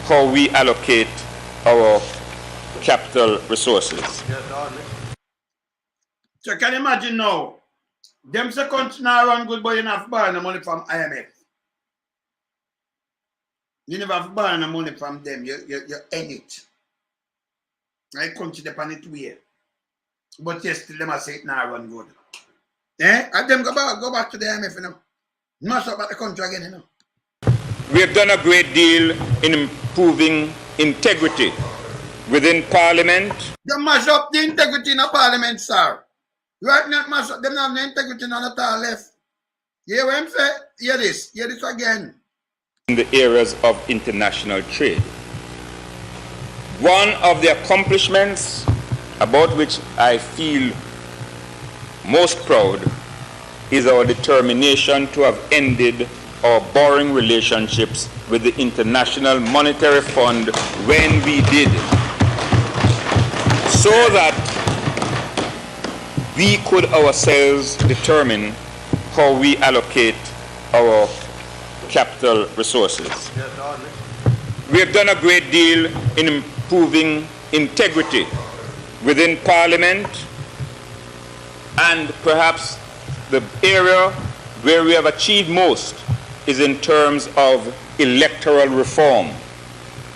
how we allocate our capital resources. So can you imagine now? Them say country now run good, but you have to borrow the money from IMF. You never have to borrow the money from them. You end it. Right? Country depend it way. But yes, still them say it now run good. Eh? And them go back to the IMF, you know. Mash up at the country again, you know. We have done a great deal in improving integrity within Parliament. They mash up the integrity in the Parliament, sir. Right now, mash up. Them have no integrity none at all left. You hear what I'm saying? Hear this again. In the areas of international trade. One of the accomplishments about which I feel most proud is our determination to have ended our borrowing relationships with the International Monetary Fund when we did, so that we could ourselves determine how we allocate our capital resources. We have done a great deal in improving integrity within Parliament, and perhaps the area where we have achieved most is in terms of electoral reform.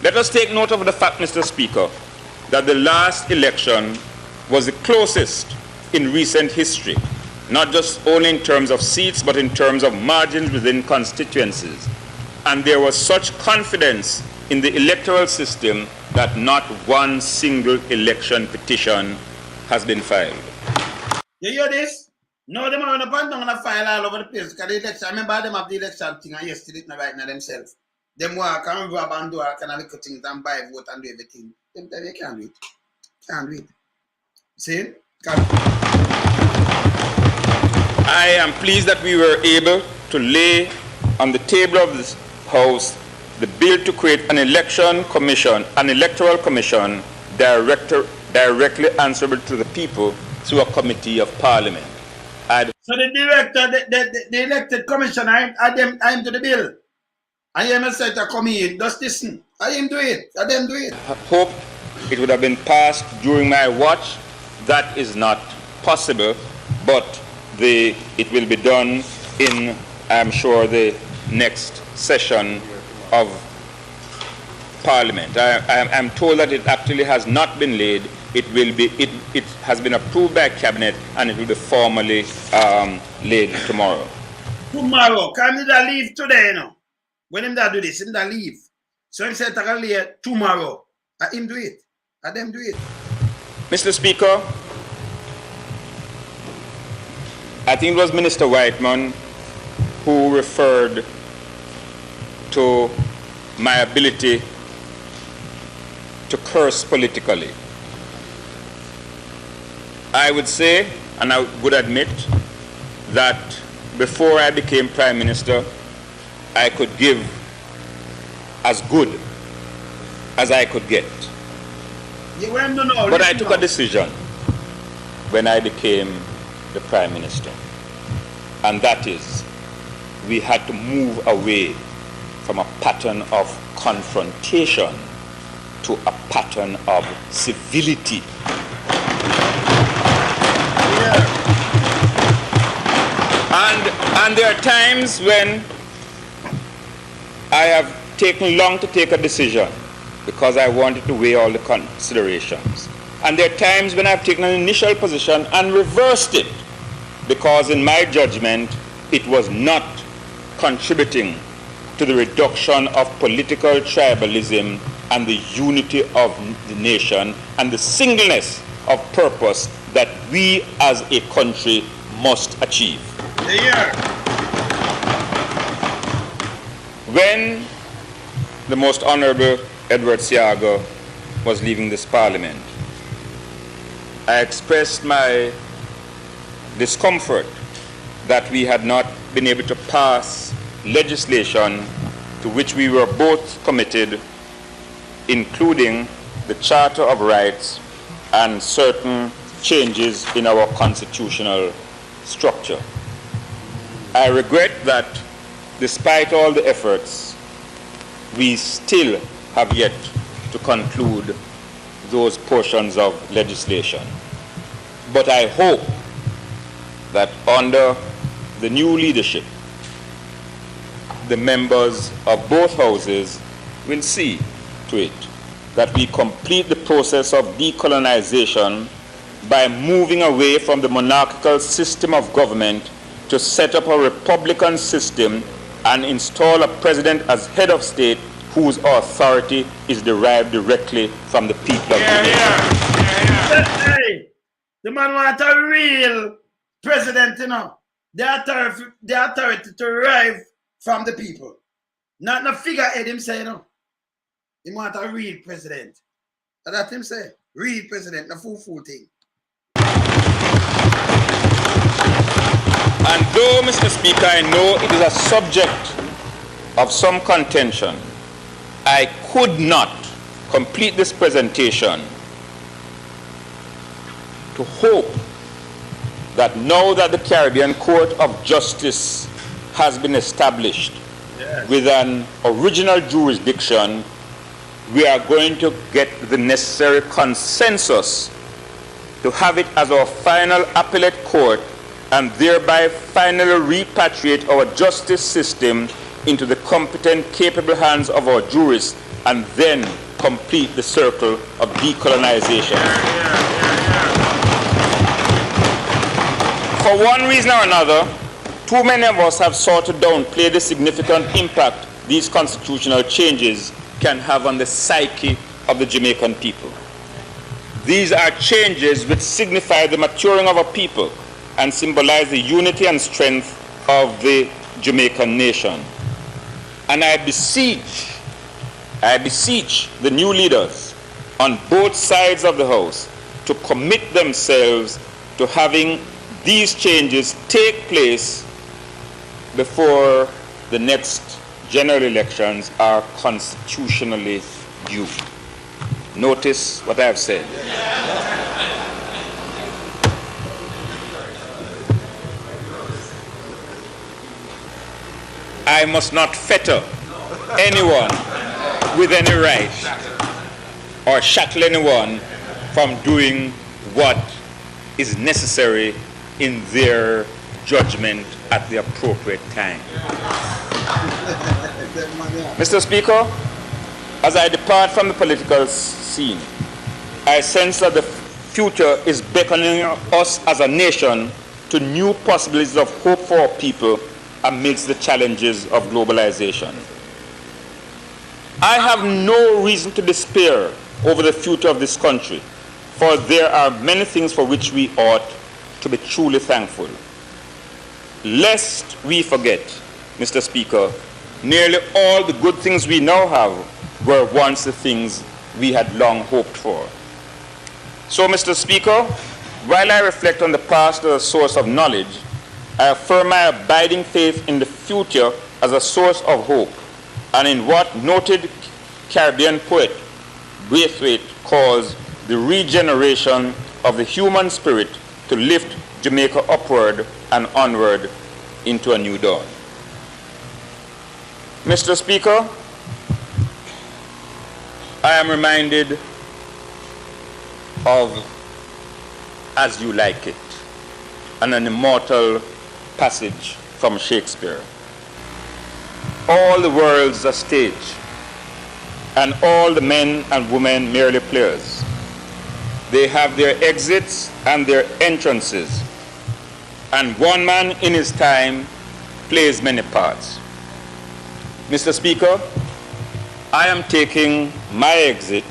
Let us take note of the fact, Mr. Speaker, that the last election was the closest in recent history, not just only in terms of seats, but in terms of margins within constituencies. And there was such confidence in the electoral system that not one single election petition has been filed. You hear this? No, them are going to file all over the place. Because the election, I remember them have the election thing and yesterday right now themselves. Them walk and grab and do all kind of little things and buy vote and do everything. Them tell you can't do it. Can't do it. See? I am pleased that we were able to lay on the table of this House the bill to create an election commission, an electoral commission directly answerable to the people through a committee of Parliament. So the director, the elected commissioner, I am to the bill. I am a set to come in, just listen. I am do it, I them do it. I hope it would have been passed during my watch. That is not possible, but it will be done in, I'm sure, the next session of Parliament. I'm told that it actually has not been laid. It has been approved by Cabinet and it will be formally laid tomorrow. Tomorrow? Can he leave today, you know? When him that do this, him that leave. So him said I lay tomorrow. I him do it. I them do it. Mr. Speaker, I think it was Minister Whiteman who referred to my ability to curse politically. I would say, and I would admit, that before I became Prime Minister, I could give as good as I could get. But I took a decision when I became the Prime Minister, and that is, we had to move away from a pattern of confrontation to a pattern of civility. And there are times when I have taken long to take a decision because I wanted to weigh all the considerations. And there are times when I've taken an initial position and reversed it because in my judgment it was not contributing to the reduction of political tribalism and the unity of the nation and the singleness of purpose that we as a country must achieve. When the Most Honorable Edward Siaga was leaving this Parliament, I expressed my discomfort that we had not been able to pass legislation to which we were both committed, including the Charter of Rights and certain changes in our constitutional structure. I regret that despite all the efforts, we still have yet to conclude those portions of legislation. But I hope that under the new leadership, the members of both houses will see to it that we complete the process of decolonization by moving away from the monarchical system of government to set up a republican system and install a president as head of state whose authority is derived directly from the people of the nation. Hey, the man wants a real president, you know. The authority to derive from the people. Not no figurehead him say, you know. He want a real president. That's him say. Real president, no fool thing. And though, Mr. Speaker, I know it is a subject of some contention, I could not complete this presentation to hope that now that the Caribbean Court of Justice has been established with an original jurisdiction, we are going to get the necessary consensus to have it as our final appellate court and thereby finally repatriate our justice system into the competent, capable hands of our jurists and then complete the circle of decolonization. For one reason or another, too many of us have sought to downplay the significant impact these constitutional changes can have on the psyche of the Jamaican people. These are changes which signify the maturing of a people and symbolize the unity and strength of the Jamaican nation. And I beseech the new leaders on both sides of the House to commit themselves to having these changes take place before the next general elections are constitutionally due. Notice what I have said. I must not fetter anyone with any right or shackle anyone from doing what is necessary in their judgment at the appropriate time. Mr. Speaker, as I depart from the political scene, I sense that the future is beckoning us as a nation to new possibilities of hope for our people amidst the challenges of globalization. I have no reason to despair over the future of this country, for there are many things for which we ought to be truly thankful. Lest we forget, Mr. Speaker, nearly all the good things we now have were once the things we had long hoped for. So, Mr. Speaker, while I reflect on the past as a source of knowledge I affirm my abiding faith in the future as a source of hope, and in what noted Caribbean poet Braithwaite calls the regeneration of the human spirit to lift Jamaica upward and onward into a new dawn. Mr. Speaker, I am reminded of As You Like It, and an immortal passage from Shakespeare. All the world's a stage, and all the men and women merely players. They have their exits and their entrances, and one man in his time plays many parts. Mr. Speaker, I am taking my exit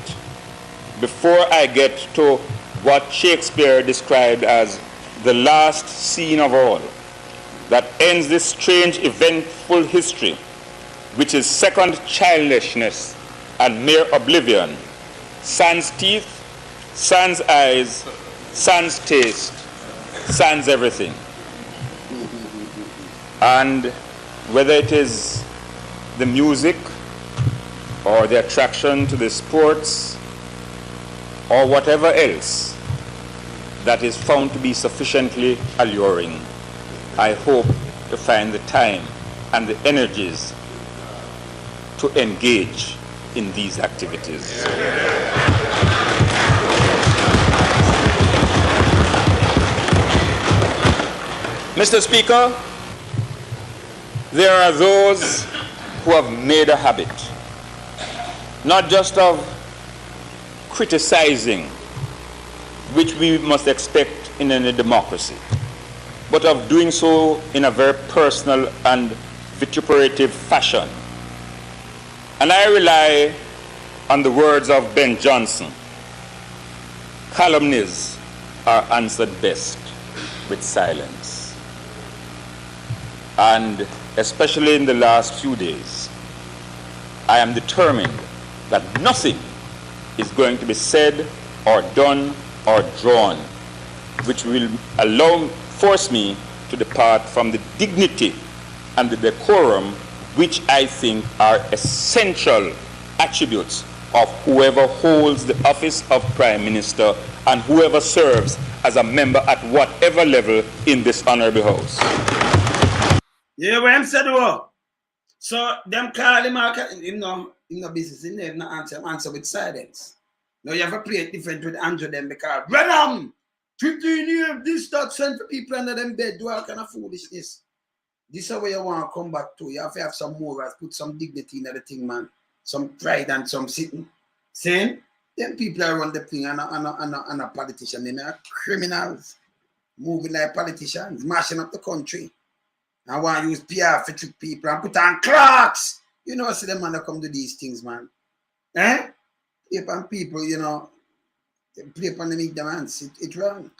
before I get to what Shakespeare described as the last scene of all, that ends this strange eventful history, which is second childishness and mere oblivion, sans teeth, sans eyes, sans taste, sans everything. And whether it is the music or the attraction to the sports or whatever else that is found to be sufficiently alluring, I hope to find the time and the energies to engage in these activities. Mr. Speaker, there are those who have made a habit, not just of criticizing, which we must expect in any democracy, but of doing so in a very personal and vituperative fashion. And I rely on the words of Ben Jonson: calumnies are answered best with silence. And especially in the last few days, I am determined that nothing is going to be said or done or drawn which will force me to depart from the dignity and the decorum which I think are essential attributes of whoever holds the office of Prime Minister and whoever serves as a member at whatever level in this honorable house. Yeah, what I'm saying, so them call him out, him no business in there, no answer with silence. Now you have to play it different with Andrew them because Brenham, 15 years, this that sent for people under them bed, do all kind of foolishness. This is where you want to come back to. You have to have some morals, put some dignity in the thing, man. Some pride and some sitting. Saying, them people are run the thing and a politician. They are criminals. Moving like politicians, mashing up the country. I want to use PR for trick people and put on clocks. You know, see them man that come to these things, man. Eh? Play upon people, you know. They play upon them ignorance. It's wrong.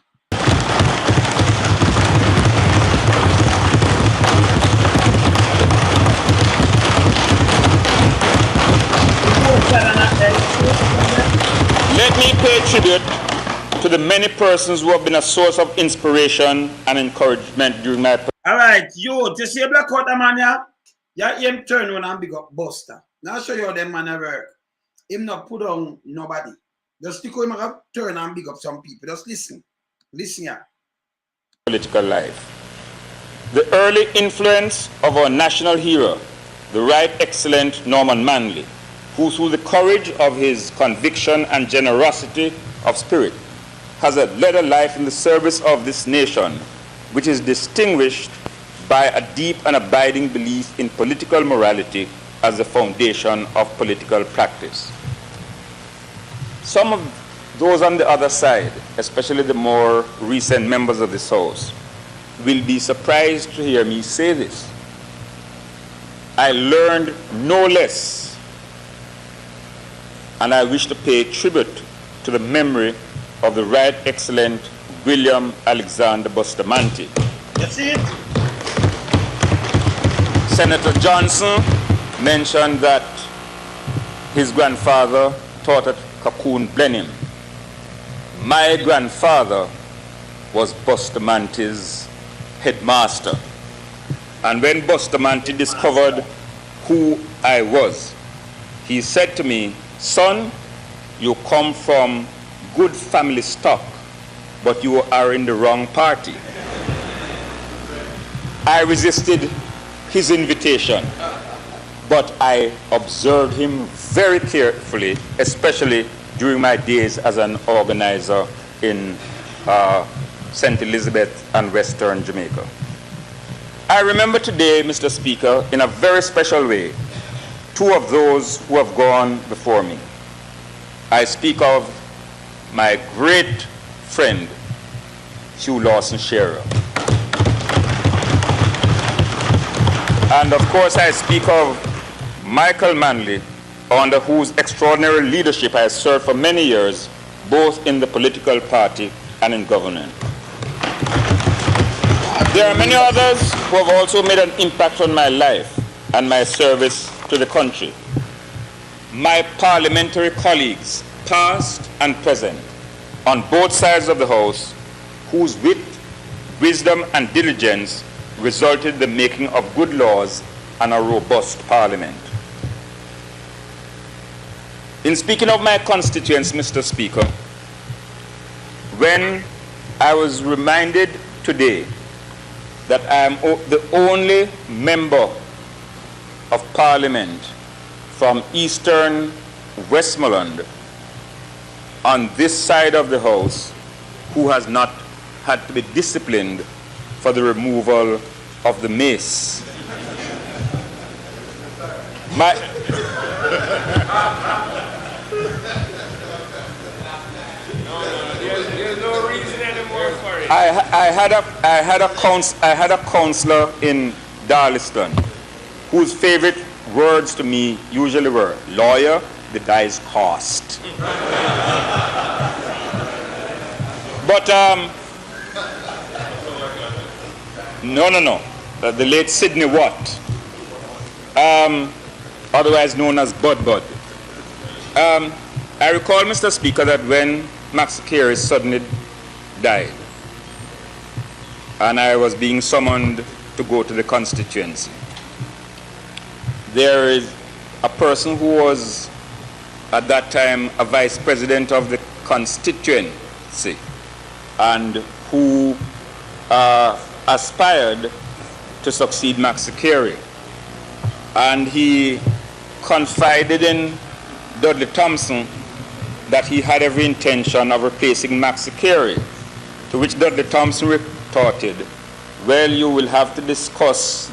Let me pay tribute to the many persons who have been a source of inspiration and encouragement during my... All right, yo, to see a black water man, yeah, him turn on and big up Buster. Now I'll show you how them man work. Him not put on nobody. Just stick him up, turn and big up some people. Just listen. Listen, yeah. Political life. The early influence of our national hero, the Right Excellent Norman Manley, who through the courage of his conviction and generosity of spirit has led a life in the service of this nation, which is distinguished by a deep and abiding belief in political morality as the foundation of political practice. Some of those on the other side, especially the more recent members of this House, will be surprised to hear me say this. I learned no less, and I wish to pay tribute to the memory of the Right Excellent William Alexander Bustamante. That's it. Senator Johnson mentioned that his grandfather taught at Cocoon Blenheim. My grandfather was Bustamante's headmaster. And when Bustamante discovered who I was, he said to me, "Son, you come from good family stock, but you are in the wrong party." I resisted his invitation, but I observed him very carefully, especially during my days as an organizer in St. Elizabeth and Western Jamaica. I remember today, Mr. Speaker, in a very special way, two of those who have gone before me. I speak of my great friend, Hugh Lawson Shearer. And of course, I speak of Michael Manley, under whose extraordinary leadership I served for many years, both in the political party and in government. There are many others who have also made an impact on my life and my service to the country. My parliamentary colleagues, past and present, on both sides of the House, whose wit, wisdom, and diligence resulted in the making of good laws and a robust parliament. In speaking of my constituents, Mr. Speaker, when I was reminded today that I am the only member of Parliament from Eastern Westmoreland on this side of the House who has not had to be disciplined for the removal of the mace. There's no reason anymore for it. I had a counselor in Darlington whose favorite words to me usually were, "Lawyer, the dice cost." But no. The late Sidney Watt, otherwise known as Bud. I recall, Mr. Speaker, that when Max Carey suddenly died, and I was being summoned to go to the constituency, there is a person who was at that time a vice president of the constituency and who aspired to succeed Max Carey. And he confided in Dudley Thompson that he had every intention of replacing Max Carey, to which Dudley Thompson retorted, "Well, you will have to discuss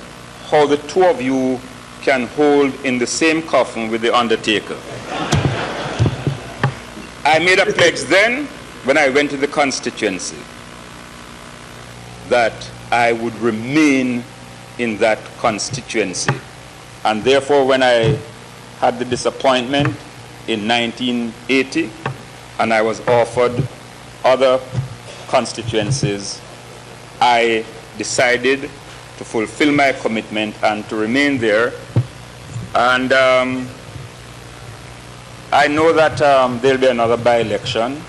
how the two of you can hold in the same coffin with the undertaker." I made a pledge then, when I went to the constituency, that I would remain in that constituency. And therefore, when I had the disappointment in 1980, and I was offered other constituencies, I decided to fulfill my commitment and to remain there. And I know that there'll be another by-election.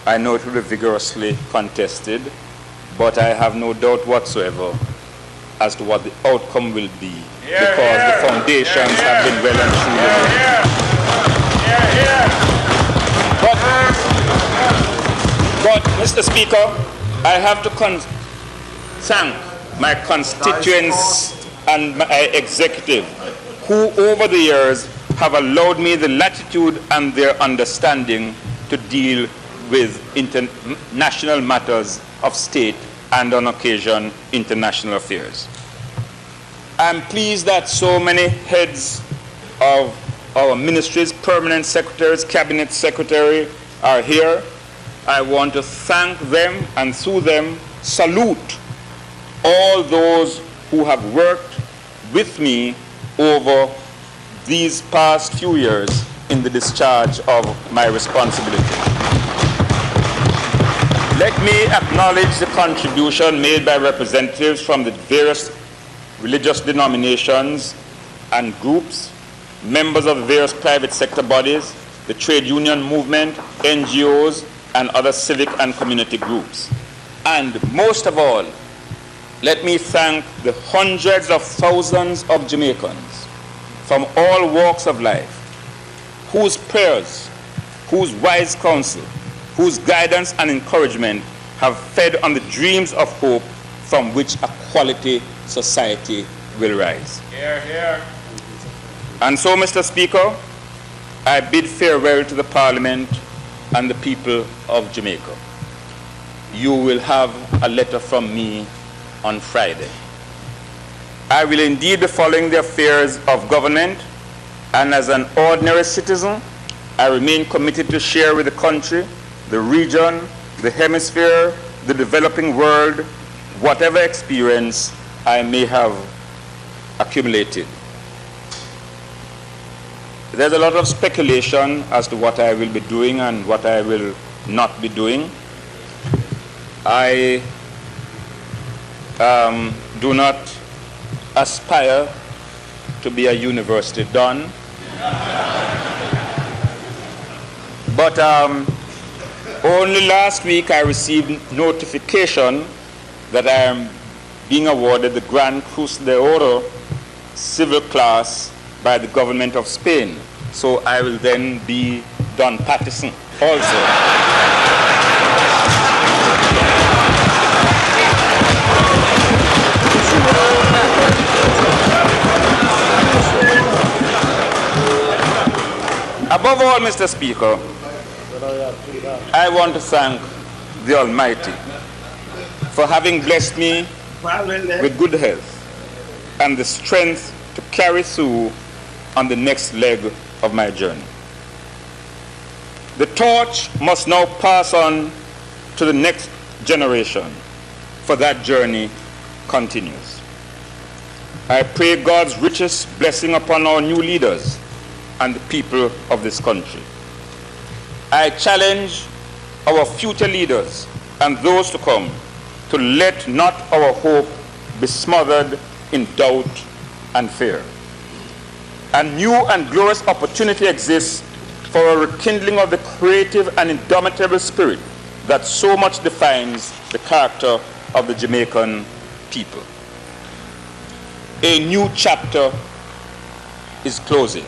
I know it will be vigorously contested, but I have no doubt whatsoever as to what the outcome will be, because the foundations have been well and truly laid. But, Mr. Speaker, I have to thank my constituents and my executive, who over the years have allowed me the latitude and their understanding to deal with international matters of state and, on occasion, international affairs. I'm pleased that so many heads of our ministries, permanent secretaries, cabinet secretary are here. I want to thank them and through them salute all those who have worked with me over these past few years in the discharge of my responsibility. Let me acknowledge the contribution made by representatives from the various religious denominations and groups, members of various private sector bodies, the trade union movement, NGOs, and other civic and community groups. And most of all, let me thank the hundreds of thousands of Jamaicans from all walks of life, whose prayers, whose wise counsel, whose guidance and encouragement have fed on the dreams of hope from which a quality society will rise. Hear, hear. And so, Mr. Speaker, I bid farewell to the Parliament and the people of Jamaica. You will have a letter from me on Friday. I will indeed be following the affairs of government, and as an ordinary citizen, I remain committed to share with the country, the region, the hemisphere, the developing world, whatever experience I may have accumulated. There's a lot of speculation as to what I will be doing and what I will not be doing. I do not aspire to be a university don, but only last week I received notification that I am being awarded the Gran Cruz de Oro civil class by the government of Spain. So I will then be Don Patterson also. Above all, Mr. Speaker, I want to thank the Almighty for having blessed me with good health and the strength to carry through on the next leg of my journey. The torch must now pass on to the next generation, for that journey continues. I pray God's richest blessing upon our new leaders and the people of this country. I challenge our future leaders and those to come to let not our hope be smothered in doubt and fear. A new and glorious opportunity exists for a rekindling of the creative and indomitable spirit that so much defines the character of the Jamaican people. A new chapter is closing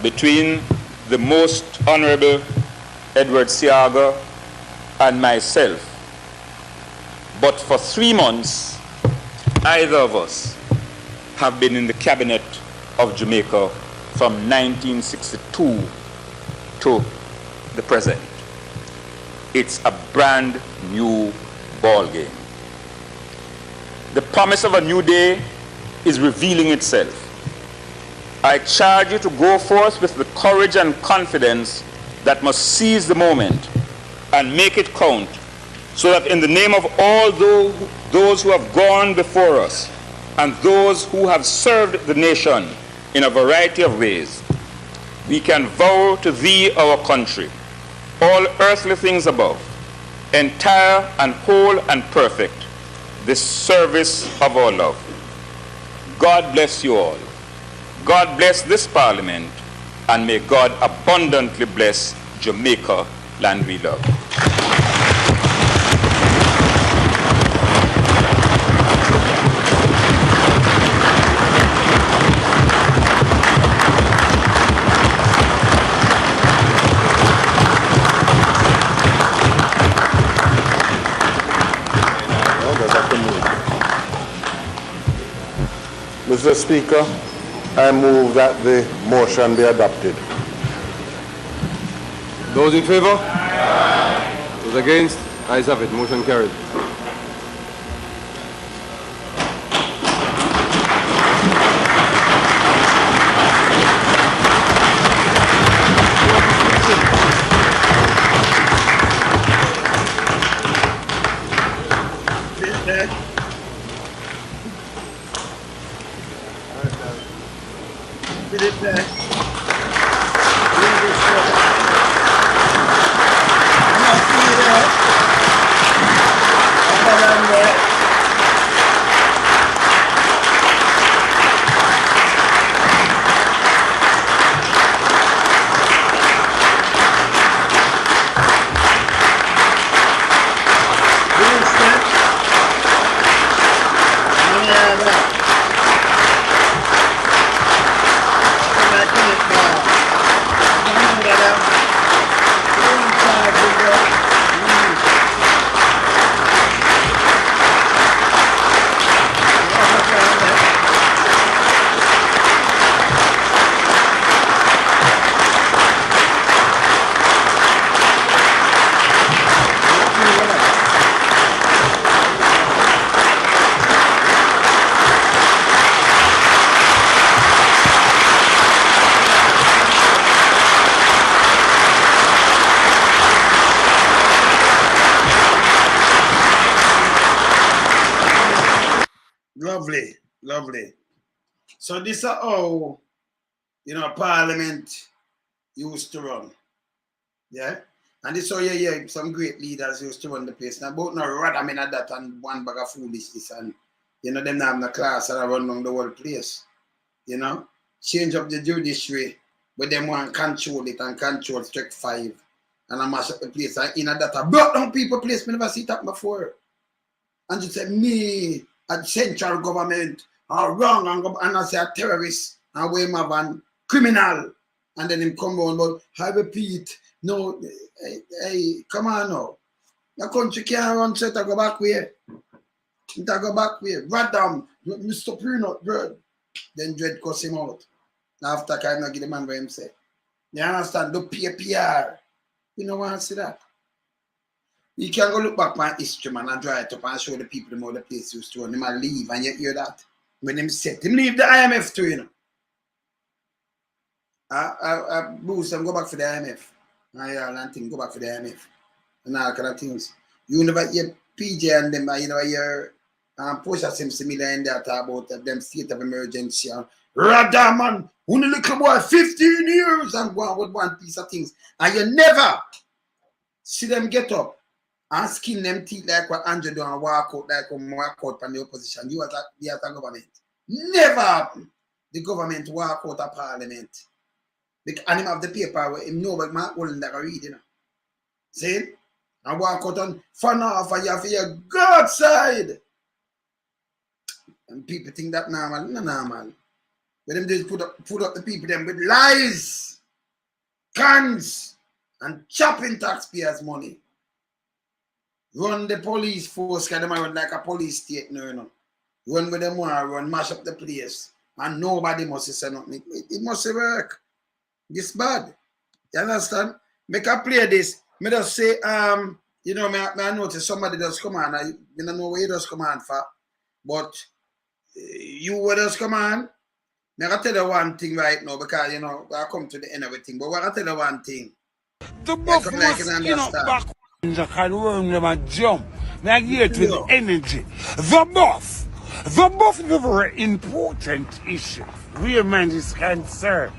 between the Most Honorable Edward Siaga and myself. But for 3 months, either of us have been in the cabinet of Jamaica from 1962 to the present. It's a brand new ball game. The promise of a new day is revealing itself. I charge you to go forth with the courage and confidence that must seize the moment and make it count, so that in the name of all those who have gone before us and those who have served the nation in a variety of ways, we can vow to thee, our country, all earthly things above, entire and whole and perfect, this service of our love. God bless you all. God bless this Parliament, and may God abundantly bless Jamaica, land we love. Mr. Speaker, I move that the motion be adopted. Those in favor? Those against? Ayes have it. Motion carried. Lovely, lovely. So this is how, Parliament used to run. Yeah? And this is how you hear some great leaders used to run the place. Now, both no rather mean at that and one bag of foolishness and, them have the class and run down the whole place. Change up the judiciary, but them want to control it and control Shrek 5 and I mash up the place. And in that, I brought down people place, me never see that before. And you say, me, at central government, are wrong, and I say a terrorist, and we have a criminal. And then him come on, but I repeat, no, hey, come on now. Your country can't run straight to go back where. Go back where. Radam, Mr. Peanut Bread. Then Dread cuss him out. After kind of give the man what him say. You understand? The PPR. You don't want to see that. You can go look back on history, man, and draw it up and show the people the more the place used to run. They might leave and you hear that. When them set, him leave the IMF too, I boost them, go back for the IMF. And thing, go back for the IMF. And all kind of things. You never hear PJ and them, you never hear Portia Simpson in there talk about them state of emergency. Rather, man, only little boy, 15 years and go on with one piece of things. And you never see them get up and skin them teeth like what Andrew do and walk out from the opposition. You as a government. Never happen. The government walk out of Parliament. And him have the paper where him know but Mark holding that read, See? And walk out and fun off and you have to go outside. And people think that normal. No normal. But them just put up the people them with lies, cans, and chopping taxpayers' money. Run the police force, because they run like a police state now, Run with them one, run, mash up the place. And nobody must say nothing. It must work. This bad. You understand? Make I play this. Me just say, I notice somebody does come on. I don't know where he does come on for. But you will just come on. I can tell you one thing right now because, I come to the end of everything. But I can tell you one thing. The buff must skin up back and run them and jump. Now get with energy. The buff is a very important issue where man is concerned.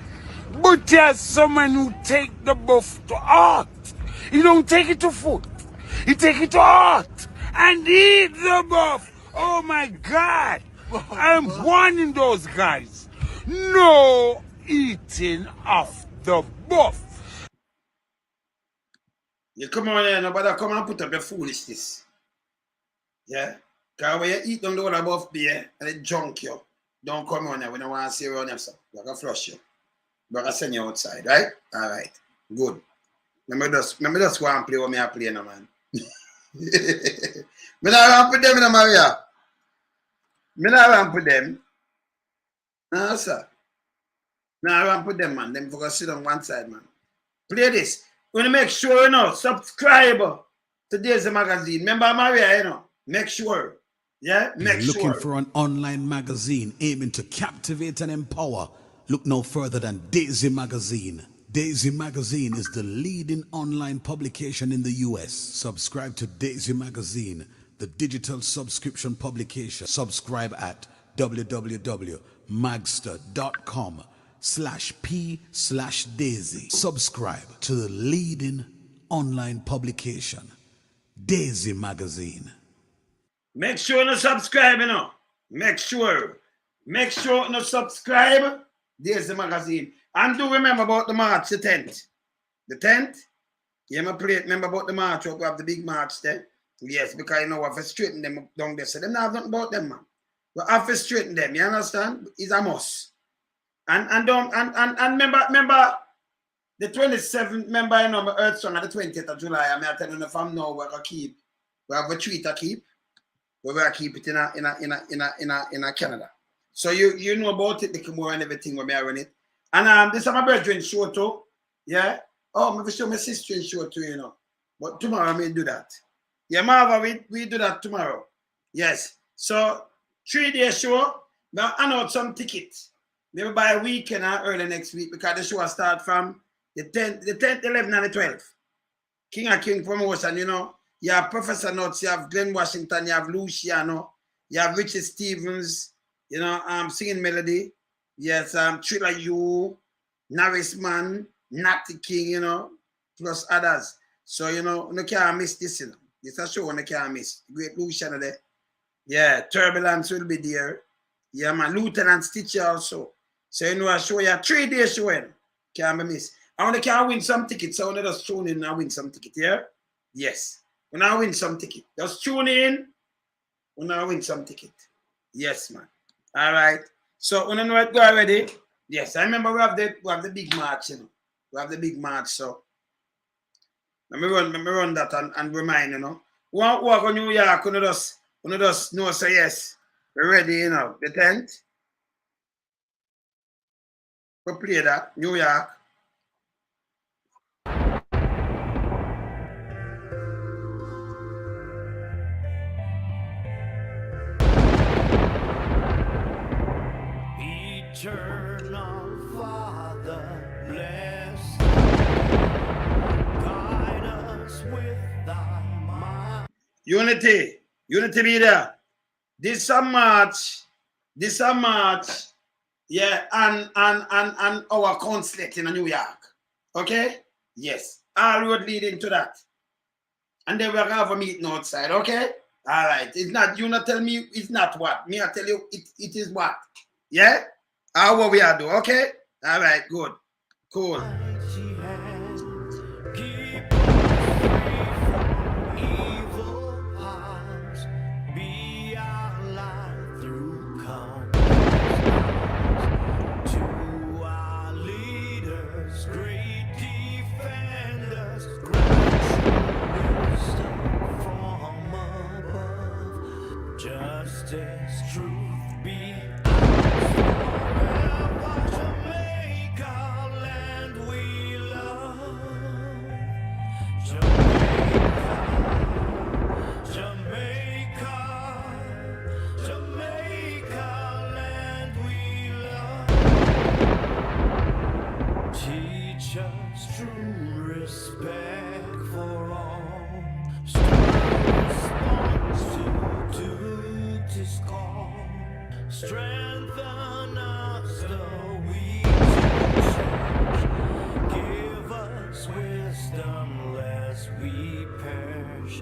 But there's someone who take the buff to heart. He don't take it to foot. He take it to heart and eat the buff. Oh my God. I'm warning those guys. No eating of the buff. You come on here, nobody come and put up your foolishness. Yeah? Because when you eat them the whole above beer and it junk you, don't come on here. We don't want to see you on yourself. We're going to flush you. We're going to send you outside, right? All right. Good. Let me just go and play what I play now, man. Me not put them in Maria. Me not put them. No, sir. No, put them, man. Them for go sit on one side, man. Play this. We want to make sure, subscribe to Daisy Magazine. Remember Maria, Make sure. Yeah? Make sure. Looking for an online magazine aiming to captivate and empower? Look no further than Daisy Magazine. Daisy Magazine is the leading online publication in the U.S. Subscribe to Daisy Magazine, the digital subscription publication. Subscribe at www.magster.com/p/Daisy. Subscribe to the leading online publication, Daisy Magazine. Make sure to subscribe, Make sure to subscribe, Daisy Magazine. And do remember about the March, the 10th. The 10th? You remember about the March, we have the big March there? Yes, because we have to straighten them down there. So they don't have nothing about them, man. We have to straighten them, you understand? It's a must. And remember the 27th, remember Earth Song on the 20th of July. I'm telling you from now we're gonna keep. We have a tweet to keep. We're gonna keep it in Canada. So you know about it, the more and everything when we are in it. And this is my brethren show too. Yeah. Oh, I'm gonna show my sister show too, But tomorrow I may do that. Yeah, Marva, we do that tomorrow. Yes. So 3-day show. Now I know some tickets. Maybe by a weekend or early next week because the show will start from the 10th, 11th, and the 12th. King and King promotion, You have Professor Nuts, you have Glenn Washington, you have Luciano, you have Richard Stevens, You know, I'm singing melody. Yes, Thriller You, Narisman, Natty King, you know, plus others. So, you know, you can't miss this, you know. This is a show you can't miss. Great Lucian there. Yeah, Turbulence will be there. Yeah, man, Lieutenant Stitcher also. So, you know, I show you a 3-day show. Can't be missed. I want to win some tickets. So, I want to just tune in and win some ticket, yeah? Yes. When I win some ticket. Just tune in when I win some ticket. Yes, man. All right. So, when I know it go already, yes, I remember we have the big march, you know. We have the big march, so let me run that and remind, you know. We want to walk on New York, we just know, say yes, we're ready, you know. The 10th. We play that, New York. Eternal Father, bless, guide us with thy mind. Unity be there. This a march, yeah, and our consulate in New York. Okay? Yes. All road leading to that. And then we're gonna have a meeting outside, okay? All right. It's not, you not tell me it's not what. Me I tell you it is what. Yeah? How what we are doing, okay? All right, good. Cool. Justice, truth be ours forever. Jamaica, land we love. Jamaica, land we love. Teach us true respect for all. Strengthen us, the weak to change. Give us wisdom, lest we perish.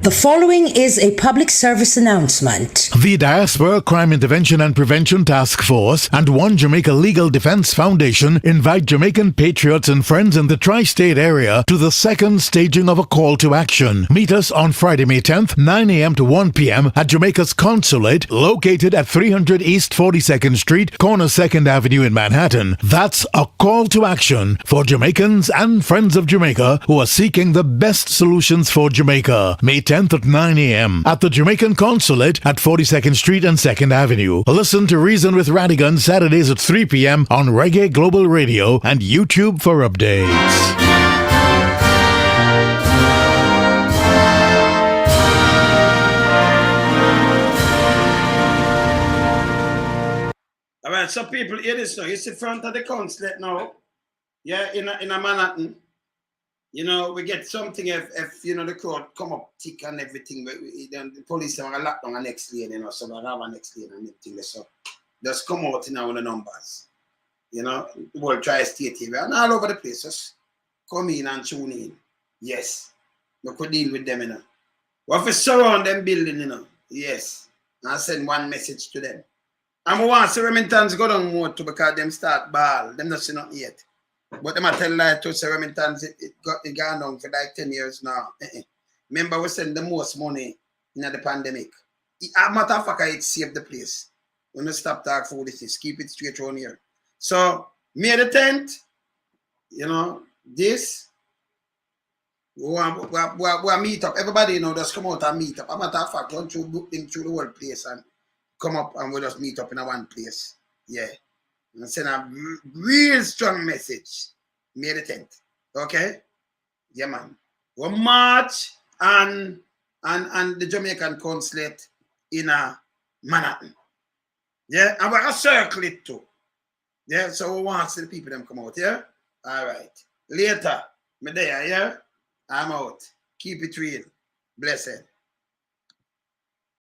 The following is a public service announcement. The Diaspora Crime Intervention and Prevention Task Force and One Jamaica Legal Defense Foundation invite Jamaican patriots and friends in the tri-state area to the second staging of a call to action. Meet us on Friday, May 10th, 9 a.m. to 1 p.m. at Jamaica's Consulate, located at 300 East 42nd Street, corner 2nd Avenue in Manhattan. That's a call to action for Jamaicans and friends of Jamaica who are seeking the best solutions for Jamaica. May 10th at 9 a.m. at the Jamaican Consulate at 42nd Street and 2nd Avenue. Listen to Reason with Radigan Saturdays at 3 p.m. on Reggae Global Radio and YouTube for updates. All right, so people hear this now. You see front of the consulate now. Yeah, in a Manhattan. You know, we get something if you know the crowd come up thick and everything. The police are locked on the next lane, you know, so we have a next lane and everything. So just come out now with the numbers. You know, the whole tri-state here and all over the place. Just come in and tune in. Yes. We could deal with them, you know. We have to surround them building, you know. Yes. And send one message to them. And we want to see Remingtons go down more too because them start ball. Them not see nothing yet. But them I tell lie to say Remingtons it gone down for like 10 years now. Remember we send the most money in the pandemic. A matter of fact, it saved the place. When we stop talk foolishness, keep it straight around here. So May the 10th, you know, this we meet up. Everybody, you know, just come out and meet up. A matter of fact, don't you book them through the whole place and come up and we'll just meet up in a one place. Yeah. And send a real strong message. May the 10th. Okay? Yeah, man. We'll march and the Jamaican consulate in a Manhattan. Yeah? And we're going to circle it too. Yeah? So we want to see the people them come out. Yeah? All right. Later. Me there, yeah? I'm out. Keep it real. Blessed.